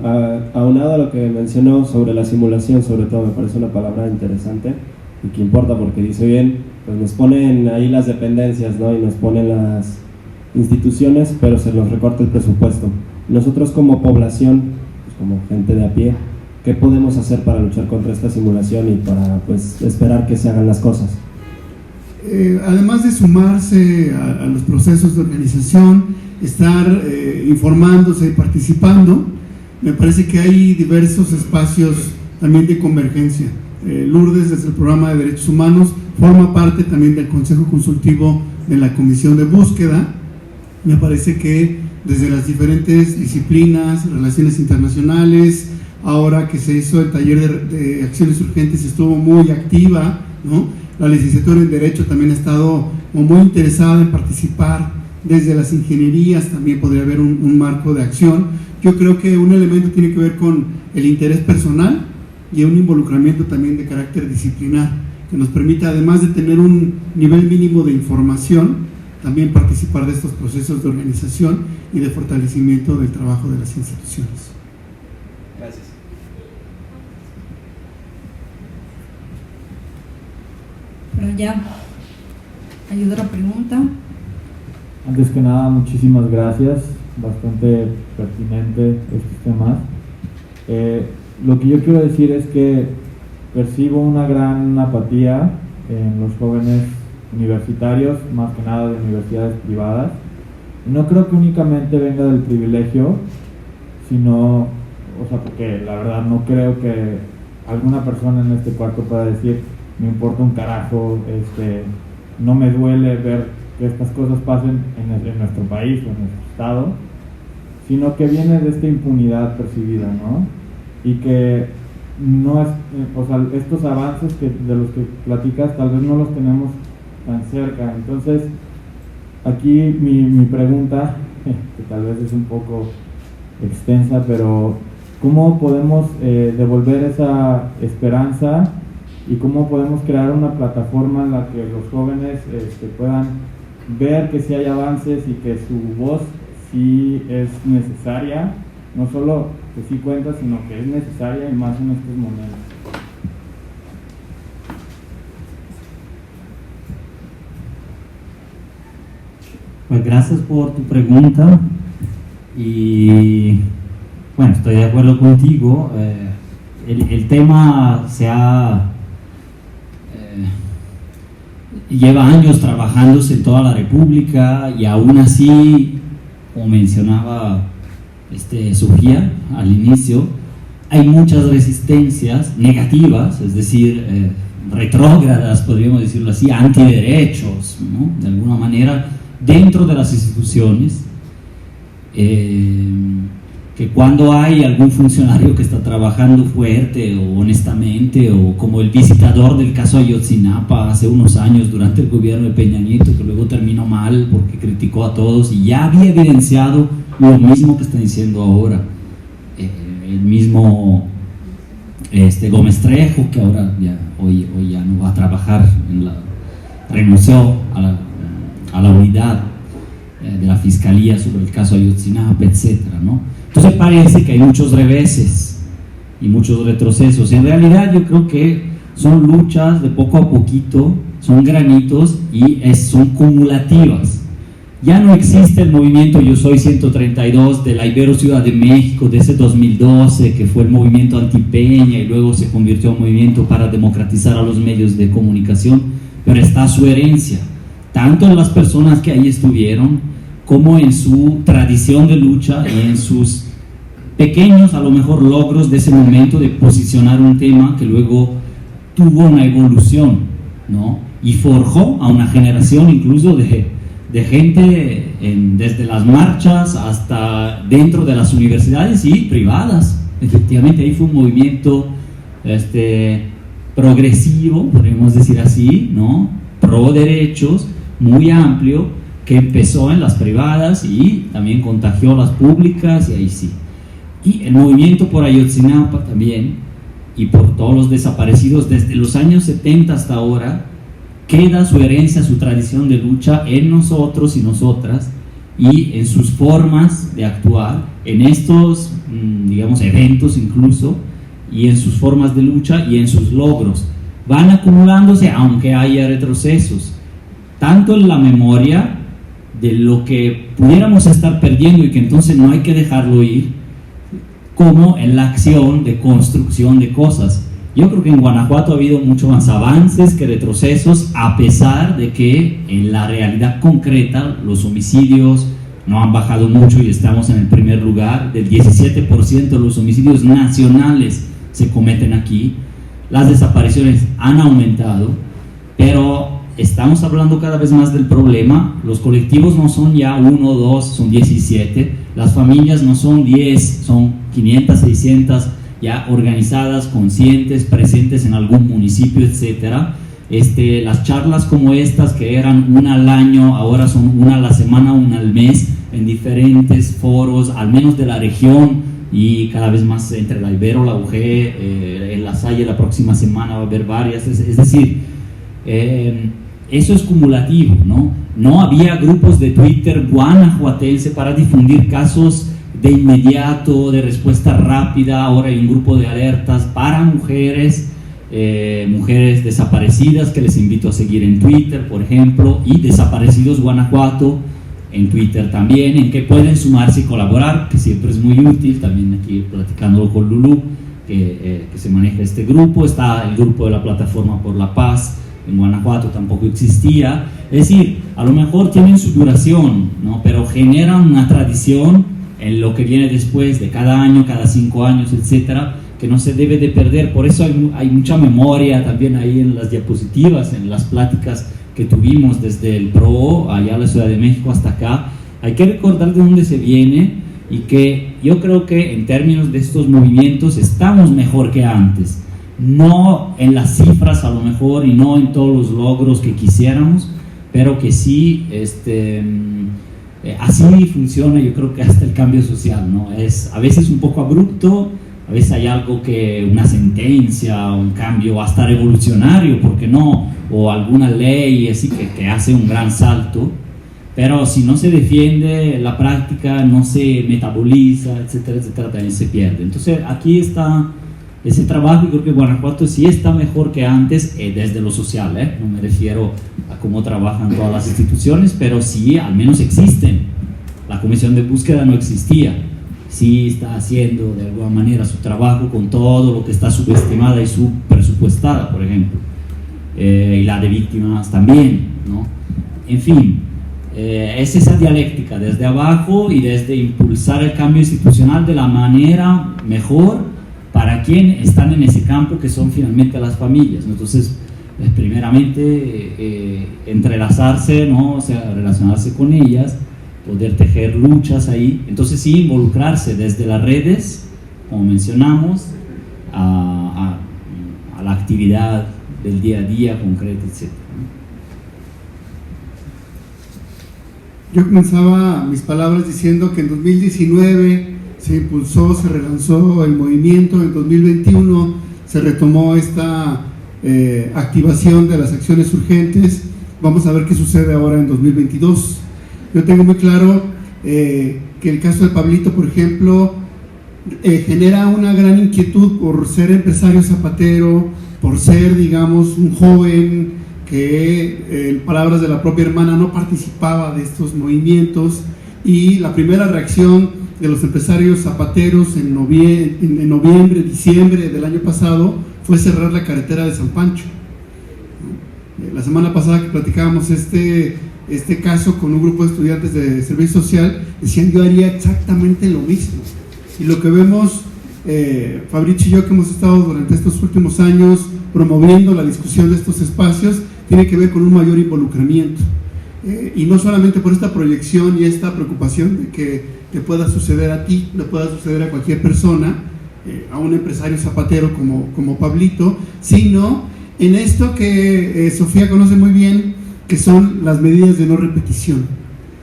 aunado a lo que mencionó sobre la simulación, sobre todo me parece una palabra interesante y que importa porque dice bien, pues nos ponen ahí las dependencias, ¿no? Y nos ponen las instituciones, pero se nos recorta el presupuesto. Nosotros como población, pues como gente de a pie, ¿qué podemos hacer para luchar contra esta simulación y para pues esperar que se hagan las cosas? Además de sumarse a los procesos de organización, estar informándose y participando, me parece que hay diversos espacios también de convergencia. Lourdes, desde el programa de Derechos Humanos, forma parte también del Consejo Consultivo de la Comisión de Búsqueda. Me parece que desde las diferentes disciplinas, relaciones internacionales, ahora que se hizo el taller de acciones urgentes, estuvo muy activa, ¿no? La licenciatura en Derecho también ha estado muy interesada en participar. Desde las ingenierías también podría haber un marco de acción. Yo creo que un elemento tiene que ver con el interés personal y un involucramiento también de carácter disciplinar, que nos permita, además de tener un nivel mínimo de información, también participar de estos procesos de organización y de fortalecimiento del trabajo de las instituciones. Gracias. Pero ya hay otra pregunta. Antes que nada, muchísimas gracias, bastante pertinente estos temas. Lo que yo quiero decir es que percibo una gran apatía en los jóvenes universitarios, más que nada de universidades privadas. Y no creo que únicamente venga del privilegio, sino, o sea, porque la verdad no creo que alguna persona en este cuarto pueda decir, me importa un carajo, no me duele ver que estas cosas pasen en nuestro país o en nuestro estado, sino que viene de esta impunidad percibida, ¿no? Y que no es, o sea, estos avances de los que platicas tal vez no los tenemos tan cerca. Entonces, aquí mi pregunta, que tal vez es un poco extensa, pero ¿cómo podemos devolver esa esperanza y cómo podemos crear una plataforma en la que los jóvenes puedan ver que sí hay avances y que su voz sí es necesaria, no solo que sí cuenta, sino que es necesaria y más en estos momentos? Pues gracias por tu pregunta y bueno, estoy de acuerdo contigo. El tema lleva años trabajándose en toda la República y aún así, como mencionaba Sofía al inicio, hay muchas resistencias negativas, es decir, retrógradas, podríamos decirlo así, antiderechos, ¿no? De alguna manera, dentro de las instituciones, que cuando hay algún funcionario que está trabajando fuerte o honestamente, o como el visitador del caso Ayotzinapa hace unos años durante el gobierno de Peña Nieto, que luego terminó mal porque criticó a todos y ya había evidenciado lo mismo que está diciendo ahora el mismo Gómez Trejo, que ahora hoy ya no va a trabajar renunció a la unidad de la Fiscalía sobre el caso Ayotzinapa, etcétera, ¿no? Entonces parece que hay muchos reveses y muchos retrocesos. En realidad yo creo que son luchas de poco a poquito, son granitos y son cumulativas. Ya no existe el movimiento Yo Soy 132 de la Ibero Ciudad de México de ese 2012, que fue el movimiento anti-Peña y luego se convirtió en movimiento para democratizar a los medios de comunicación, pero está su herencia, tanto en las personas que ahí estuvieron, como en su tradición de lucha y en sus pequeños, a lo mejor, logros de ese momento de posicionar un tema que luego tuvo una evolución, ¿no? Y forjó a una generación incluso de gente desde las marchas hasta dentro de las universidades y privadas. Efectivamente, ahí fue un movimiento progresivo, podríamos decir así, ¿no? Pro derechos, muy amplio, que empezó en las privadas y también contagió las públicas, y ahí sí. Y el movimiento por Ayotzinapa también, y por todos los desaparecidos desde los años 70 hasta ahora, queda su herencia, su tradición de lucha en nosotros y nosotras, y en sus formas de actuar, en estos, digamos, eventos incluso, y en sus formas de lucha y en sus logros. Van acumulándose, aunque haya retrocesos, tanto en la memoria de lo que pudiéramos estar perdiendo y que entonces no hay que dejarlo ir, como en la acción de construcción de cosas. Yo creo que en Guanajuato ha habido mucho más avances que retrocesos, a pesar de que en la realidad concreta los homicidios no han bajado mucho y estamos en el primer lugar. Del 17% de los homicidios nacionales se cometen aquí. Las desapariciones han aumentado, pero estamos hablando cada vez más del problema. Los colectivos no son ya 1 o 2, son 17. Las familias no son 10, son 500, 600 ya organizadas, conscientes, presentes en algún municipio, etcétera. Las charlas como estas, que eran una al año, ahora son una a la semana, una al mes, en diferentes foros, al menos de la región, y cada vez más entre la Ibero, la UG, en La Salle la próxima semana va a haber varias. Es decir, eso es cumulativo, ¿no? No había grupos de Twitter guanajuatense para difundir casos de inmediato, de respuesta rápida. Ahora hay un grupo de alertas para mujeres, mujeres desaparecidas, que les invito a seguir en Twitter, por ejemplo, y Desaparecidos Guanajuato en Twitter también, en que pueden sumarse y colaborar, que siempre es muy útil, también aquí platicándolo con Lulú, que se maneja este grupo. Está el grupo de la Plataforma por la Paz, en Guanajuato tampoco existía. Es decir, a lo mejor tienen su duración, ¿no? Pero generan una tradición en lo que viene después de cada año, cada 5 años, etcétera, que no se debe de perder. Por eso hay mucha memoria también ahí en las diapositivas, en las pláticas que tuvimos desde el PRO, allá a la Ciudad de México hasta acá. Hay que recordar de dónde se viene, y que yo creo que en términos de estos movimientos estamos mejor que antes. No en las cifras a lo mejor, y no en todos los logros que quisiéramos, pero que sí, así funciona, yo creo que hasta el cambio social, ¿no? Es a veces un poco abrupto, a veces hay algo que, una sentencia, un cambio hasta revolucionario, ¿por qué no? O alguna ley así que hace un gran salto, pero si no se defiende la práctica, no se metaboliza, etcétera, etcétera, también se pierde. Entonces aquí está ese trabajo, y creo que Guanajuato sí está mejor que antes, desde lo social, no me refiero a cómo trabajan todas las instituciones, pero sí, al menos existen. La comisión de búsqueda no existía, sí está haciendo de alguna manera su trabajo con todo lo que está subestimada y subpresupuestada, por ejemplo, y la de víctimas también, ¿no? En fin, es esa dialéctica desde abajo y desde impulsar el cambio institucional de la manera mejor para quienes están en ese campo, que son finalmente las familias. Entonces, primeramente entrelazarse, ¿no? O sea, relacionarse con ellas, poder tejer luchas ahí. Entonces sí, involucrarse desde las redes, como mencionamos, a la actividad del día a día concreta, etc. Yo comenzaba mis palabras diciendo que en 2019 se impulsó, se relanzó el movimiento, en 2021 se retomó esta activación de las acciones urgentes. Vamos a ver qué sucede ahora en 2022. Yo tengo muy claro que el caso de Pablito, por ejemplo, genera una gran inquietud por ser empresario zapatero, por ser, digamos, un joven que, en palabras de la propia hermana, no participaba de estos movimientos, y la primera reacción de los empresarios zapateros en noviembre, diciembre del año pasado fue cerrar la carretera de San Pancho. La semana pasada que platicábamos este caso con un grupo de estudiantes de servicio social, decían: yo haría exactamente lo mismo. Y lo que vemos, Fabricio y yo, que hemos estado durante estos últimos años promoviendo la discusión de estos espacios, tiene que ver con un mayor involucramiento, y no solamente por esta proyección y esta preocupación de que te pueda suceder a ti, le pueda suceder a cualquier persona, a un empresario zapatero como Pablito, sino en esto que Sofía conoce muy bien, que son las medidas de no repetición.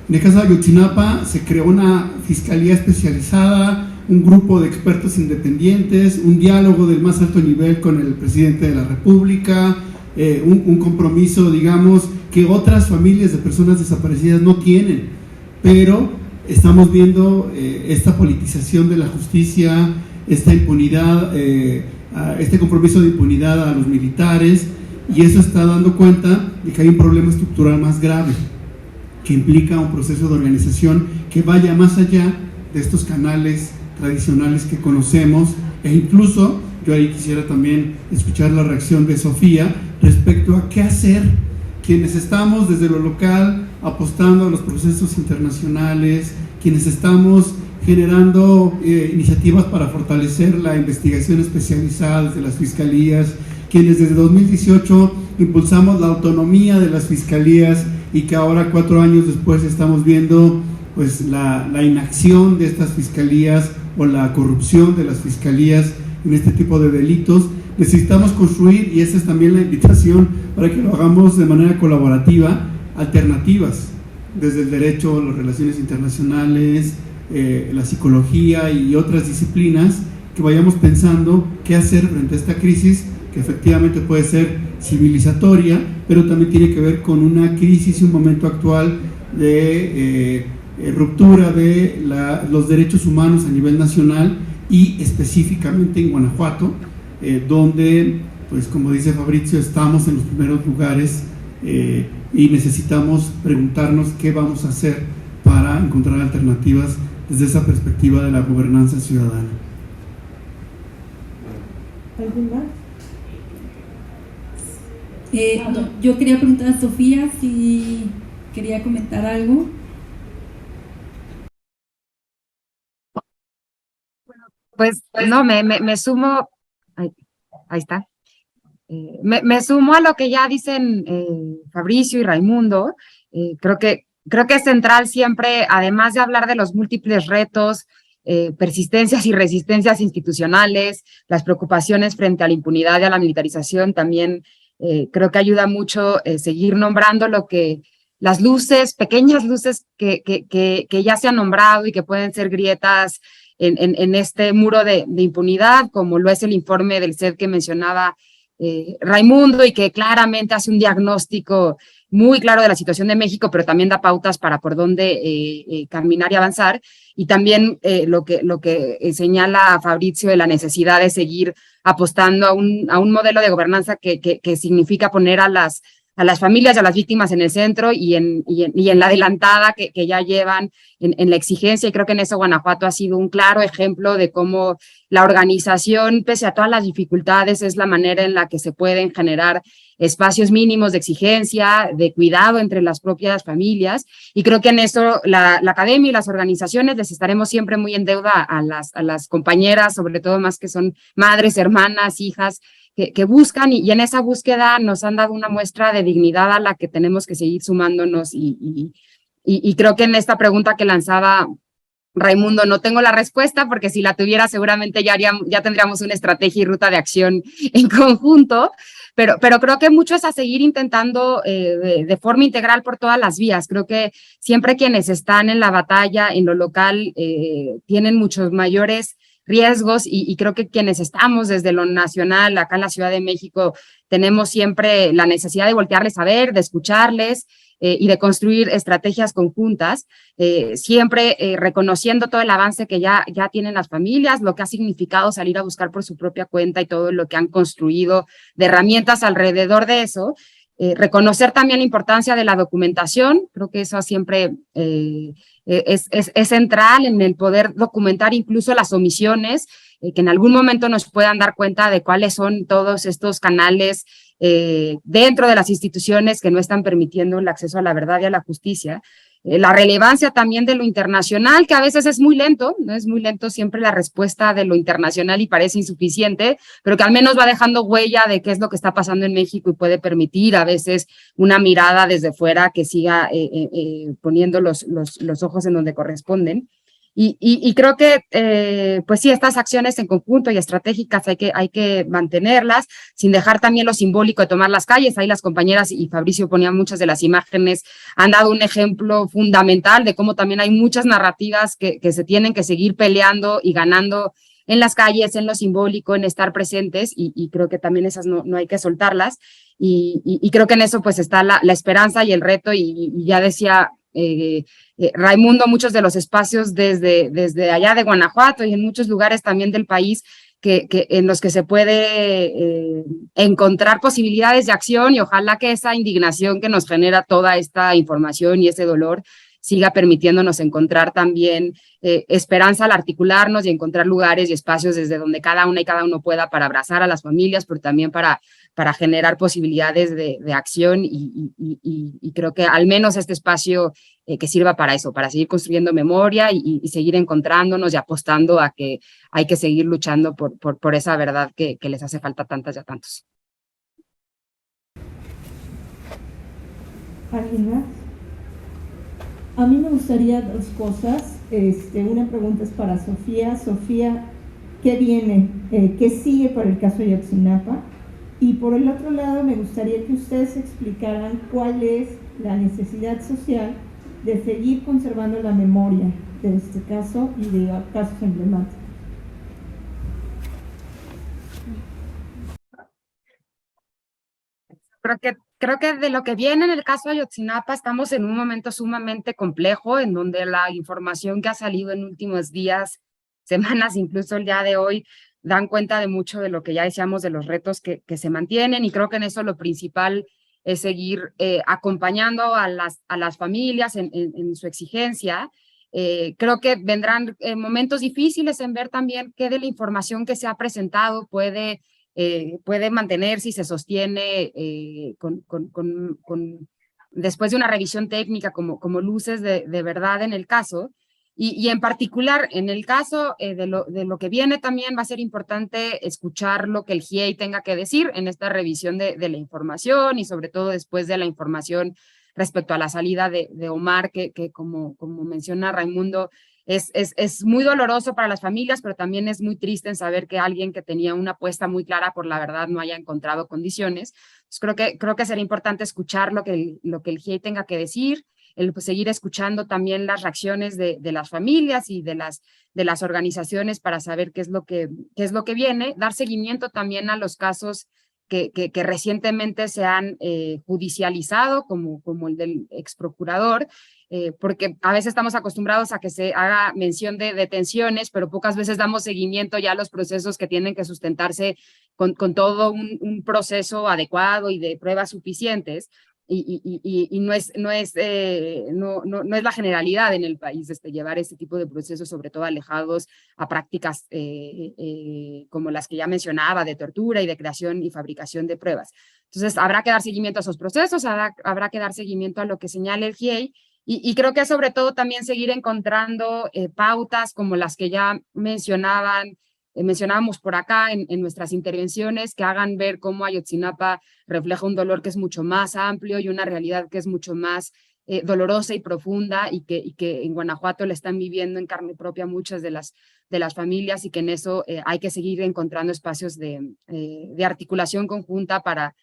En el caso de Ayotzinapa se creó una fiscalía especializada, un grupo de expertos independientes, un diálogo del más alto nivel con el presidente de la República, un compromiso, digamos, que otras familias de personas desaparecidas no tienen, pero estamos viendo esta politización de la justicia, esta impunidad, este compromiso de impunidad a los militares, y eso está dando cuenta de que hay un problema estructural más grave, que implica un proceso de organización que vaya más allá de estos canales tradicionales que conocemos, e incluso yo ahí quisiera también escuchar la reacción de Sofía respecto a qué hacer quienes estamos desde lo local apostando a los procesos internacionales, quienes estamos generando iniciativas para fortalecer la investigación especializada desde las fiscalías, quienes desde 2018 impulsamos la autonomía de las fiscalías, y que ahora, 4 años después, estamos viendo pues la inacción de estas fiscalías o la corrupción de las fiscalías en este tipo de delitos. Necesitamos construir, y esa es también la invitación para que lo hagamos de manera colaborativa, alternativas desde el derecho, las relaciones internacionales, la psicología y otras disciplinas, que vayamos pensando qué hacer frente a esta crisis, que efectivamente puede ser civilizatoria, pero también tiene que ver con una crisis y un momento actual de ruptura de los derechos humanos a nivel nacional, y específicamente en Guanajuato, donde, pues como dice Fabricio, estamos en los primeros lugares, y necesitamos preguntarnos qué vamos a hacer para encontrar alternativas desde esa perspectiva de la gobernanza ciudadana. ¿Alguien más? No, yo quería preguntar a Sofía si quería comentar algo. Pues no, me sumo, ahí está, me sumo a lo que ya dicen Fabricio y Raimundo. Creo que es central siempre, además de hablar de los múltiples retos, persistencias y resistencias institucionales, las preocupaciones frente a la impunidad y a la militarización, también creo que ayuda mucho seguir nombrando las luces, pequeñas luces que ya se han nombrado y que pueden ser grietas en este muro de impunidad, como lo es el informe del CED que mencionaba Raimundo, y que claramente hace un diagnóstico muy claro de la situación de México, pero también da pautas para por dónde caminar y avanzar. Y también lo que señala Fabricio de la necesidad de seguir apostando a un modelo de gobernanza que significa poner a las familias y a las víctimas en el centro y en la adelantada que ya llevan en la exigencia. Y creo que en eso Guanajuato ha sido un claro ejemplo de cómo la organización, pese a todas las dificultades, es la manera en la que se pueden generar espacios mínimos de exigencia, de cuidado entre las propias familias. Y creo que en eso la academia y las organizaciones les estaremos siempre muy en deuda a las compañeras, sobre todo más que son madres, hermanas, hijas, que buscan, y en esa búsqueda nos han dado una muestra de dignidad a la que tenemos que seguir sumándonos. Y creo que en esta pregunta que lanzaba Raimundo no tengo la respuesta, porque si la tuviera seguramente ya tendríamos una estrategia y ruta de acción en conjunto, pero creo que mucho es a seguir intentando de forma integral por todas las vías. Creo que siempre quienes están en la batalla en lo local tienen muchos mayores riesgos, y creo que quienes estamos desde lo nacional, acá en la Ciudad de México, tenemos siempre la necesidad de voltearles a ver, de escucharles y de construir estrategias conjuntas, siempre reconociendo todo el avance que ya tienen las familias, lo que ha significado salir a buscar por su propia cuenta y todo lo que han construido de herramientas alrededor de eso. Reconocer también la importancia de la documentación. Creo que eso siempre es central en el poder documentar incluso las omisiones, que en algún momento nos puedan dar cuenta de cuáles son todos estos canales dentro de las instituciones que no están permitiendo el acceso a la verdad y a la justicia. La relevancia también de lo internacional, que a veces es muy lento, ¿no? Es muy lento siempre la respuesta de lo internacional y parece insuficiente, pero que al menos va dejando huella de qué es lo que está pasando en México y puede permitir a veces una mirada desde fuera que siga poniendo los ojos en donde corresponden. Y creo que, pues sí, estas acciones en conjunto y estratégicas hay que mantenerlas, sin dejar también lo simbólico de tomar las calles. Ahí las compañeras y Fabricio ponían muchas de las imágenes, han dado un ejemplo fundamental de cómo también hay muchas narrativas que se tienen que seguir peleando y ganando en las calles, en lo simbólico, en estar presentes, y creo que también esas no hay que soltarlas. Y creo que en eso pues está la esperanza y el reto, y ya decía Raimundo, muchos de los espacios desde allá de Guanajuato y en muchos lugares también del país en los que se puede encontrar posibilidades de acción, y ojalá que esa indignación que nos genera toda esta información y ese dolor siga permitiéndonos encontrar también esperanza al articularnos y encontrar lugares y espacios desde donde cada una y cada uno pueda, para abrazar a las familias, pero también para generar posibilidades de acción, y creo que al menos este espacio que sirva para eso, para seguir construyendo memoria y seguir encontrándonos y apostando a que hay que seguir luchando por esa verdad que les hace falta a tantas y a tantos. ¿Alguien más? A mí me gustaría dos cosas. Una pregunta es para Sofía. Sofía, ¿qué viene? ¿Qué sigue para el caso Ayotzinapa? Y por el otro lado, me gustaría que ustedes explicaran cuál es la necesidad social de seguir conservando la memoria de este caso y de casos emblemáticos. Creo que de lo que viene en el caso Ayotzinapa estamos en un momento sumamente complejo, en donde la información que ha salido en últimos días, semanas, incluso el día de hoy, dan cuenta de mucho de lo que ya decíamos, de los retos que se mantienen, y creo que en eso lo principal es seguir acompañando a las familias en su exigencia. Creo que vendrán momentos difíciles en ver también qué de la información que se ha presentado puede puede mantenerse y se sostiene después de una revisión técnica como luces de verdad en el caso. Y en particular, en el caso de lo que viene, también va a ser importante escuchar lo que el GIEI tenga que decir en esta revisión de la información, y sobre todo después de la información respecto a la salida de Omar, que como menciona Raimundo, es muy doloroso para las familias, pero también es muy triste en saber que alguien que tenía una apuesta muy clara por la verdad no haya encontrado condiciones. Entonces, creo que será importante escuchar lo que el GIEI tenga que decir, seguir escuchando también las reacciones de las familias y de las organizaciones para saber qué es lo que viene, dar seguimiento también a los casos que recientemente se han judicializado, como el del exprocurador, porque a veces estamos acostumbrados a que se haga mención de detenciones, pero pocas veces damos seguimiento ya a los procesos que tienen que sustentarse con todo un proceso adecuado y de pruebas suficientes. Y no es la generalidad en el país llevar este tipo de procesos, sobre todo alejados a prácticas como las que ya mencionaba, de tortura y de creación y fabricación de pruebas. Entonces, habrá que dar seguimiento a esos procesos, habrá que dar seguimiento a lo que señala el GIEI, y creo que sobre todo también seguir encontrando pautas como las que ya mencionábamos por acá en nuestras intervenciones, que hagan ver cómo Ayotzinapa refleja un dolor que es mucho más amplio y una realidad que es mucho más dolorosa y profunda, y que en Guanajuato la están viviendo en carne propia muchas de las familias, y que en eso hay que seguir encontrando espacios de articulación conjunta para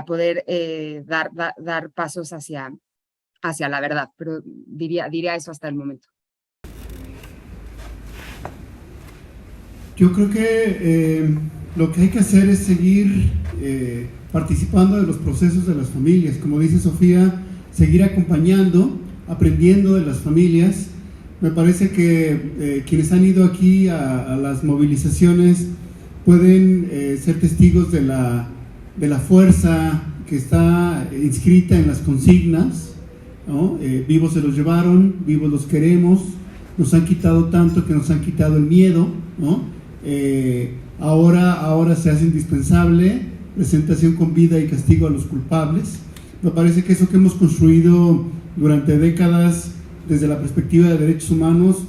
poder dar pasos hacia la verdad. Pero diría eso hasta el momento. Yo creo que lo que hay que hacer es seguir participando de los procesos de las familias. Como dice Sofía, seguir acompañando, aprendiendo de las familias. Me parece que quienes han ido aquí a las movilizaciones pueden ser testigos de la fuerza que está inscrita en las consignas, ¿no? Vivos se los llevaron, vivos los queremos, nos han quitado tanto que nos han quitado el miedo, ¿no? Ahora se hace indispensable presentación con vida y castigo a los culpables. Me parece que eso que hemos construido durante décadas desde la perspectiva de derechos humanos,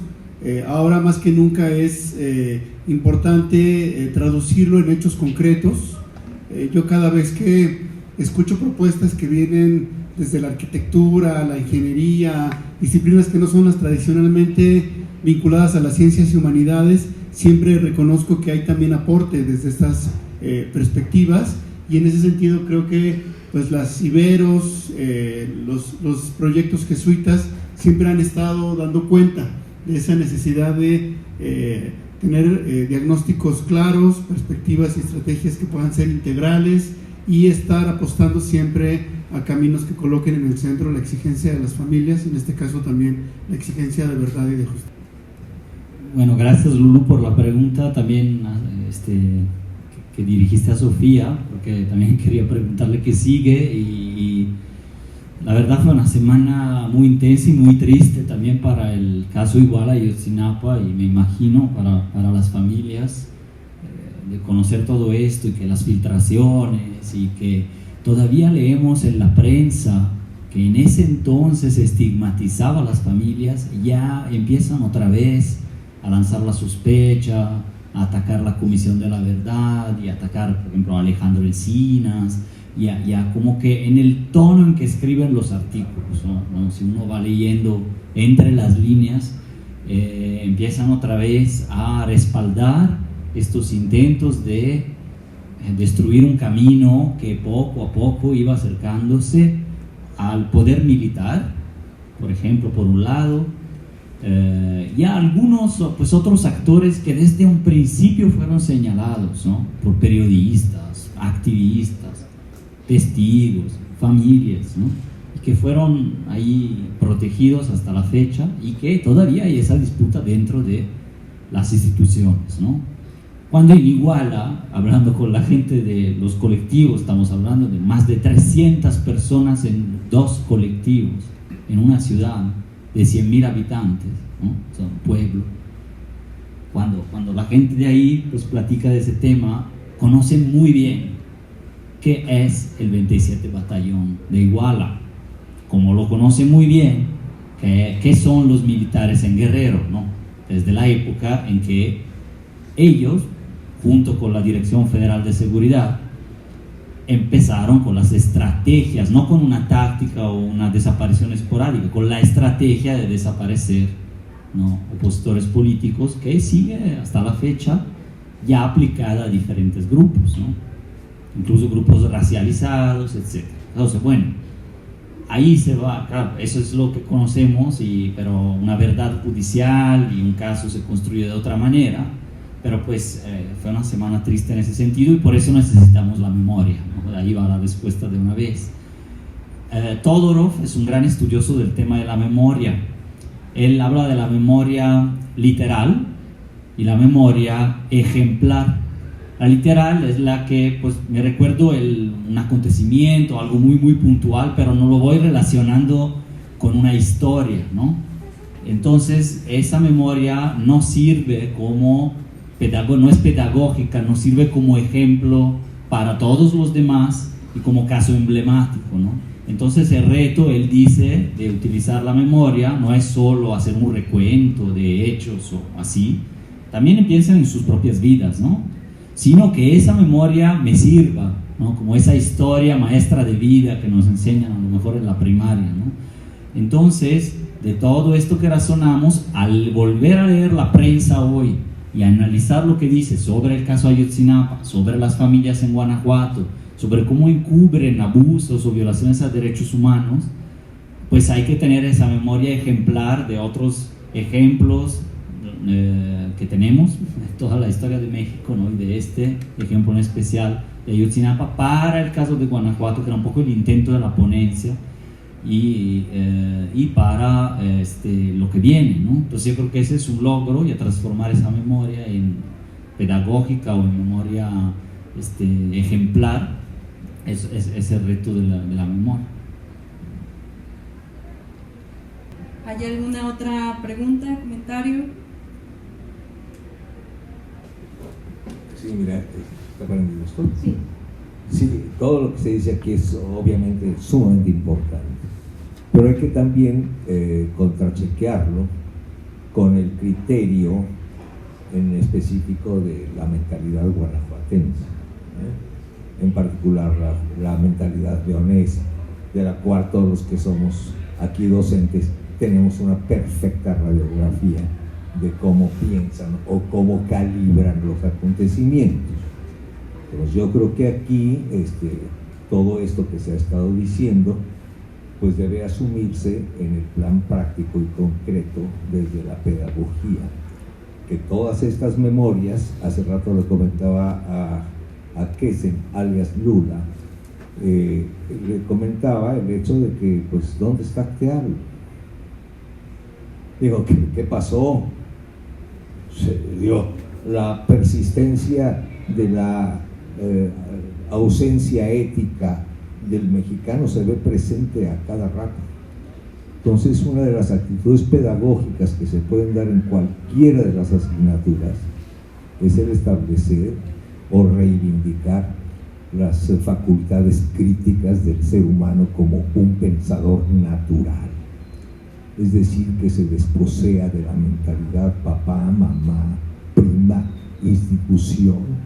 ahora más que nunca es importante traducirlo en hechos concretos. Yo cada vez que escucho propuestas que vienen desde la arquitectura, la ingeniería, disciplinas que no son las tradicionalmente vinculadas a las ciencias y humanidades, siempre reconozco que hay también aporte desde estas perspectivas, y en ese sentido creo que pues las Iberos, los proyectos jesuitas siempre han estado dando cuenta de esa necesidad de tener diagnósticos claros, perspectivas y estrategias que puedan ser integrales, y estar apostando siempre a caminos que coloquen en el centro la exigencia de las familias, en este caso también la exigencia de verdad y de justicia. Bueno, gracias Lulu por la pregunta también que dirigiste a Sofía, porque también quería preguntarle qué sigue, y la verdad fue una semana muy intensa y muy triste también para el caso Iguala y Ayotzinapa, y me imagino para las familias de conocer todo esto, y que las filtraciones, y que todavía leemos en la prensa que en ese entonces estigmatizaba a las familias, ya empiezan otra vez a lanzar la sospecha, a atacar la Comisión de la Verdad, y a atacar, por ejemplo, a Alejandro Encinas, y a como que en el tono en que escriben los artículos, ¿no? Si uno va leyendo entre las líneas, empiezan otra vez a respaldar estos intentos de destruir un camino que poco a poco iba acercándose al poder militar, por ejemplo, por un lado, y a algunos pues otros actores que desde un principio fueron señalados, ¿no? Por periodistas, activistas, testigos, familias, ¿no? Y que fueron ahí protegidos hasta la fecha, y que todavía hay esa disputa dentro de las instituciones, ¿no? Cuando en Iguala, hablando con la gente de los colectivos, estamos hablando de más de 300 personas en 2 colectivos, en una ciudad de 100.000 habitantes, ¿no? O sea, un pueblo. Cuando la gente de ahí pues platica de ese tema, conocen muy bien qué es el 27 Batallón de Iguala, como lo conocen muy bien qué son los militares en Guerrero, ¿no? Desde la época en que ellos, junto con la Dirección Federal de Seguridad, empezaron con las estrategias, no con una táctica o una desaparición esporádica, con la estrategia de desaparecer, ¿no?, opositores políticos, que sigue hasta la fecha ya aplicada a diferentes grupos, ¿no?, incluso grupos racializados, etc. Entonces, bueno, ahí se va, claro, eso es lo que conocemos, pero una verdad judicial y un caso se construye de otra manera. Pero pues fue una semana triste en ese sentido y por eso necesitamos la memoria, ¿no? Ahí va la respuesta de una vez. Todorov es un gran estudioso del tema de la memoria. Él habla de la memoria literal y la memoria ejemplar. La literal es la que, pues, me recuerdo un acontecimiento, algo muy muy puntual, pero no lo voy relacionando con una historia, ¿no? Entonces esa memoria no sirve como no es pedagógica, no sirve como ejemplo para todos los demás y como caso emblemático, ¿no? Entonces el reto, él dice, de utilizar la memoria no es solo hacer un recuento de hechos o así, también piensen en sus propias vidas, ¿no?, sino que esa memoria me sirva, ¿no?, como esa historia maestra de vida que nos enseñan a lo mejor en la primaria, ¿no? Entonces, de todo esto que razonamos, al volver a leer la prensa hoy y analizar lo que dice sobre el caso Ayotzinapa, sobre las familias en Guanajuato, sobre cómo encubren abusos o violaciones a derechos humanos, pues hay que tener esa memoria ejemplar de otros ejemplos que tenemos en toda la historia de México, ¿no?, y de este ejemplo en especial de Ayotzinapa para el caso de Guanajuato, que era un poco el intento de la ponencia, y para lo que viene, ¿no? Entonces yo creo que ese es un logro, y a transformar esa memoria en pedagógica o en memoria ejemplar es el reto de la memoria. ¿Hay alguna otra pregunta, comentario? Sí, mira, ¿está prendido esto? Sí. Sí, todo lo que se dice aquí es obviamente sumamente importante, pero hay que también contrachequearlo con el criterio en específico de la mentalidad guanajuatense, en particular la mentalidad leonesa, de la cual todos los que somos aquí docentes tenemos una perfecta radiografía de cómo piensan o cómo calibran los acontecimientos. Pues yo creo que aquí todo esto que se ha estado diciendo pues debe asumirse en el plan práctico y concreto desde la pedagogía, que todas estas memorias, hace rato le comentaba a Kesen, alias Lula, le comentaba el hecho de que pues ¿dónde está Acteal? Digo, ¿qué pasó? La persistencia de la ausencia ética del mexicano se ve presente a cada rato. Entonces, una de las actitudes pedagógicas que se pueden dar en cualquiera de las asignaturas es el establecer o reivindicar las facultades críticas del ser humano como un pensador natural. Es decir, que se desposea de la mentalidad papá, mamá, prima, institución.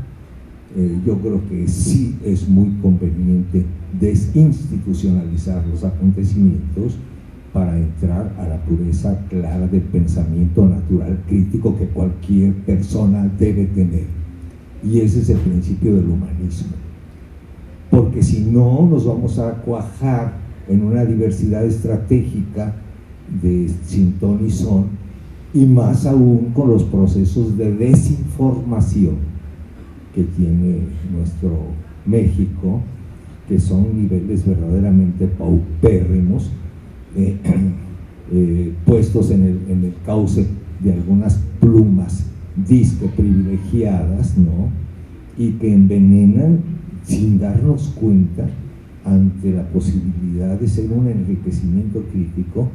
Yo creo que sí es muy conveniente desinstitucionalizar los acontecimientos para entrar a la pureza clara del pensamiento natural crítico que cualquier persona debe tener. Y ese es el principio del humanismo. Porque si no, nos vamos a cuajar en una diversidad estratégica de sin ton y son, y más aún con los procesos de desinformación que tiene nuestro México, que son niveles verdaderamente paupérrimos, puestos en el cauce de algunas plumas disque privilegiadas, ¿no?, y que envenenan sin darnos cuenta ante la posibilidad de ser un enriquecimiento crítico.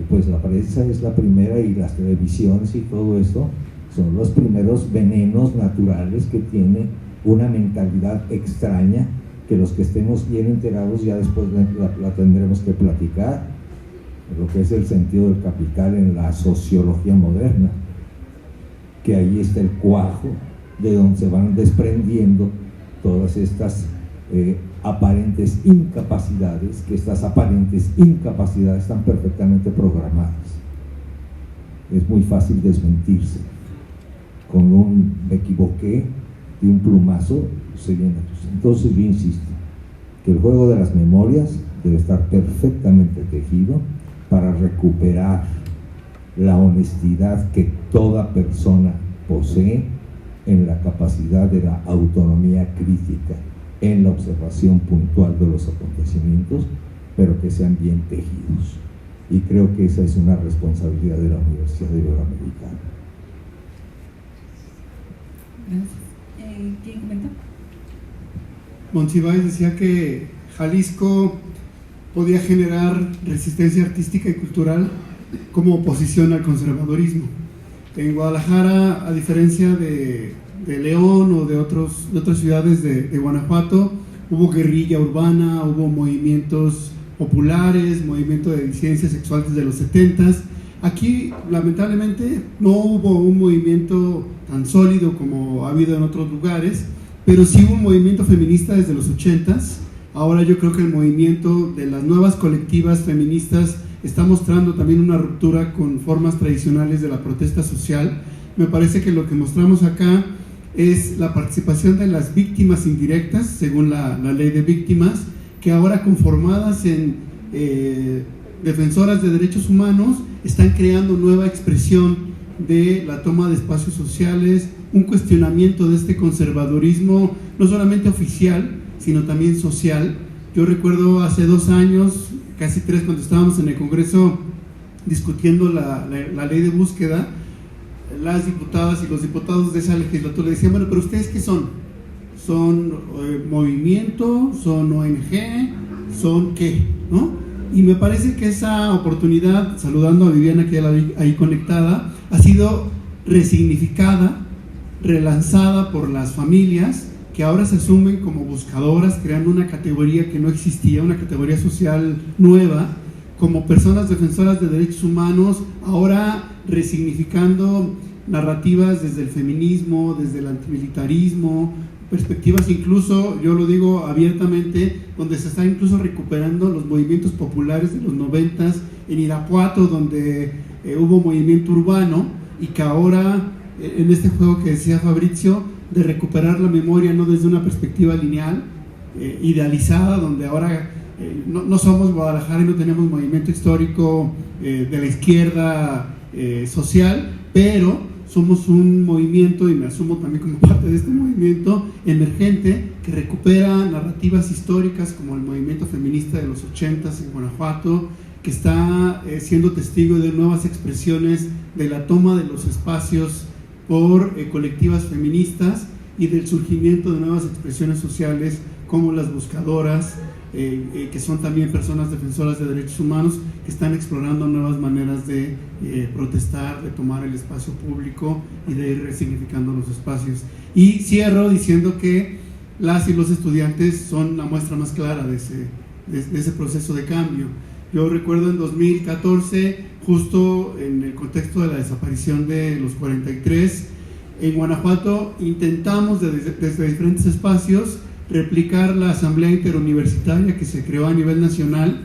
Pues la prensa es la primera, y las televisiones y todo esto son los primeros venenos naturales que tiene una mentalidad extraña que los que estemos bien enterados ya después la tendremos que platicar, lo que es el sentido del capital en la sociología moderna, que ahí está el cuajo de donde se van desprendiendo todas estas aparentes incapacidades, que estas aparentes incapacidades están perfectamente programadas. Es muy fácil desmentirse. Con un me equivoqué de un plumazo se viene. Entonces yo insisto que el juego de las memorias debe estar perfectamente tejido para recuperar la honestidad que toda persona posee en la capacidad de la autonomía crítica, en la observación puntual de los acontecimientos, pero que sean bien tejidos. Y creo que esa es una responsabilidad de la Universidad Iberoamericana. ¿Quién comenta? Monsiváis decía que Jalisco podía generar resistencia artística y cultural como oposición al conservadorismo. En Guadalajara, a diferencia de León o de otras ciudades de Guanajuato, hubo guerrilla urbana, hubo movimientos populares, movimiento de disidencia sexual desde los 70s. Aquí, lamentablemente, no hubo un movimiento tan sólido como ha habido en otros lugares, pero sí hubo un movimiento feminista desde los 80s. Ahora yo creo que el movimiento de las nuevas colectivas feministas está mostrando también una ruptura con formas tradicionales de la protesta social. Me parece que lo que mostramos acá es la participación de las víctimas indirectas, según la ley de víctimas, que ahora conformadas en defensoras de derechos humanos están creando nueva expresión de la toma de espacios sociales, un cuestionamiento de este conservadurismo, no solamente oficial, sino también social. Yo recuerdo hace 2 años, casi 3, cuando estábamos en el Congreso discutiendo la ley de búsqueda, las diputadas y los diputados de esa legislatura decían, bueno, pero ¿ustedes qué son? ¿Son movimiento? ¿Son ONG? ¿Son qué? ¿No? Y me parece que esa oportunidad, saludando a Viviana, que ya la vi ahí conectada, ha sido resignificada, relanzada por las familias, que ahora se asumen como buscadoras, creando una categoría que no existía, una categoría social nueva, como personas defensoras de derechos humanos, ahora resignificando narrativas desde el feminismo, desde el antimilitarismo, perspectivas incluso, yo lo digo abiertamente, donde se están incluso recuperando los movimientos populares de los 90s en Irapuato, donde hubo movimiento urbano, y que ahora en este juego que decía Fabrizio, de recuperar la memoria no desde una perspectiva lineal, idealizada, donde ahora no somos Guadalajara y no tenemos movimiento histórico de la izquierda social, pero somos un movimiento, y me asumo también como parte de este movimiento emergente, que recupera narrativas históricas como el movimiento feminista de los 80s en Guanajuato, que está siendo testigo de nuevas expresiones de la toma de los espacios por colectivas feministas y del surgimiento de nuevas expresiones sociales como las buscadoras, que son también personas defensoras de derechos humanos que están explorando nuevas maneras de protestar, de tomar el espacio público y de ir resignificando los espacios. Y cierro diciendo que las y los estudiantes son la muestra más clara de ese proceso de cambio. Yo recuerdo en 2014, justo en el contexto de la desaparición de los 43, en Guanajuato intentamos desde diferentes espacios replicar la asamblea interuniversitaria que se creó a nivel nacional.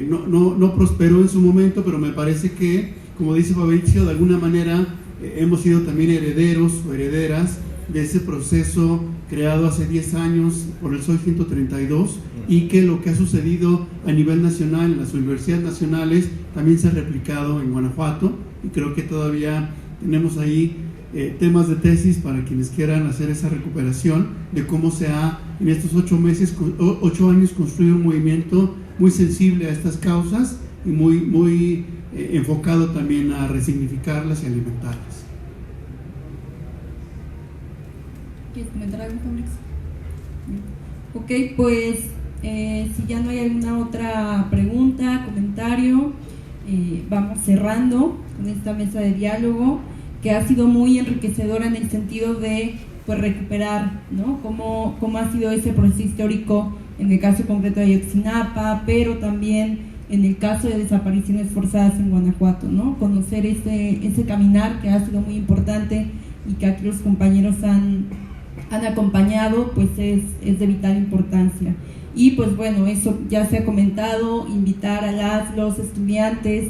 No prosperó en su momento, pero me parece que, como dice Fabrizio, de alguna manera hemos sido también herederos o herederas de ese proceso creado hace 10 años por el SOI 132, y que lo que ha sucedido a nivel nacional en las universidades nacionales también se ha replicado en Guanajuato, y creo que todavía tenemos ahí temas de tesis para quienes quieran hacer esa recuperación de cómo se ha en estos 8 años construido un movimiento muy sensible a estas causas y muy enfocado también a resignificarlas y alimentarlas. ¿Quieres comentar algo, Fabrizio? Ok, pues si ya no hay alguna otra pregunta, comentario, vamos cerrando con esta mesa de diálogo, que ha sido muy enriquecedora en el sentido de pues recuperar, ¿no? Cómo ha sido ese proceso histórico en el caso concreto de Ayotzinapa, pero también en el caso de desapariciones forzadas en Guanajuato, ¿no? Conocer ese caminar que ha sido muy importante y que aquí los compañeros han acompañado, pues es de vital importancia. Y pues bueno, eso ya se ha comentado, invitar a los estudiantes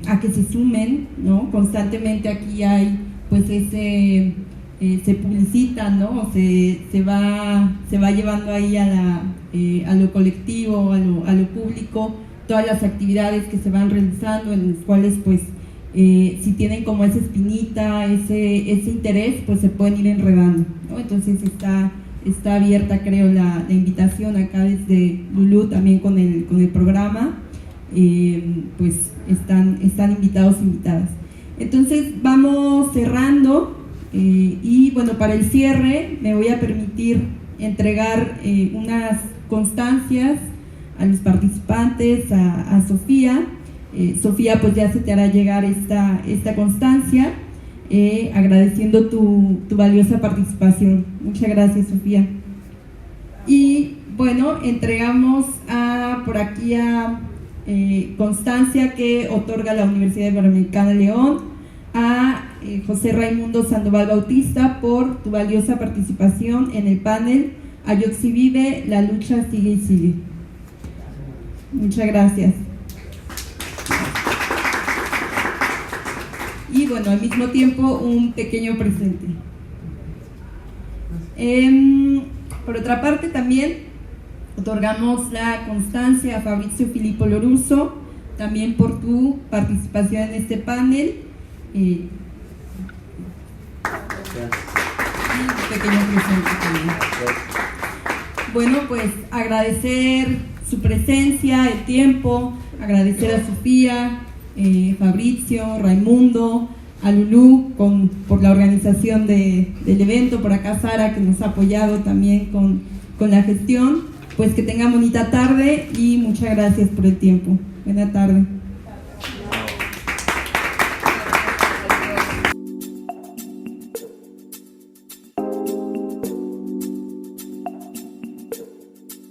a que se sumen, ¿no? Constantemente aquí hay pues se publicita, ¿no? Se va llevando ahí a lo colectivo, a lo público, todas las actividades que se van realizando, en las cuales pues si tienen como esa espinita, ese interés, pues se pueden ir enredando, ¿no? Entonces está abierta, creo, la invitación acá desde Lulú, también con el programa, pues están invitados, invitadas. Entonces vamos cerrando, y bueno, para el cierre me voy a permitir entregar unas constancias a los participantes, a Sofía. Sofía, pues ya se te hará llegar esta constancia, agradeciendo tu valiosa participación. Muchas gracias, Sofía. Y bueno, entregamos por aquí a constancia que otorga la Universidad Iberoamericana de León a José Raimundo Sandoval Bautista por tu valiosa participación en el panel Ayotzi vive, la lucha sigue y sigue. Muchas gracias. Y bueno, al mismo tiempo un pequeño presente. Por otra parte, también otorgamos la constancia a Fabrizio Filippo Loruso, también por tu participación en este panel. Y un pequeño presente también. Bueno, pues agradecer su presencia, el tiempo, agradecer a Sofía, Fabrizio, Raimundo, a Lulú por la organización del evento, por acá Sara, que nos ha apoyado también con la gestión. Pues que tengan bonita tarde y muchas gracias por el tiempo. Buena tarde.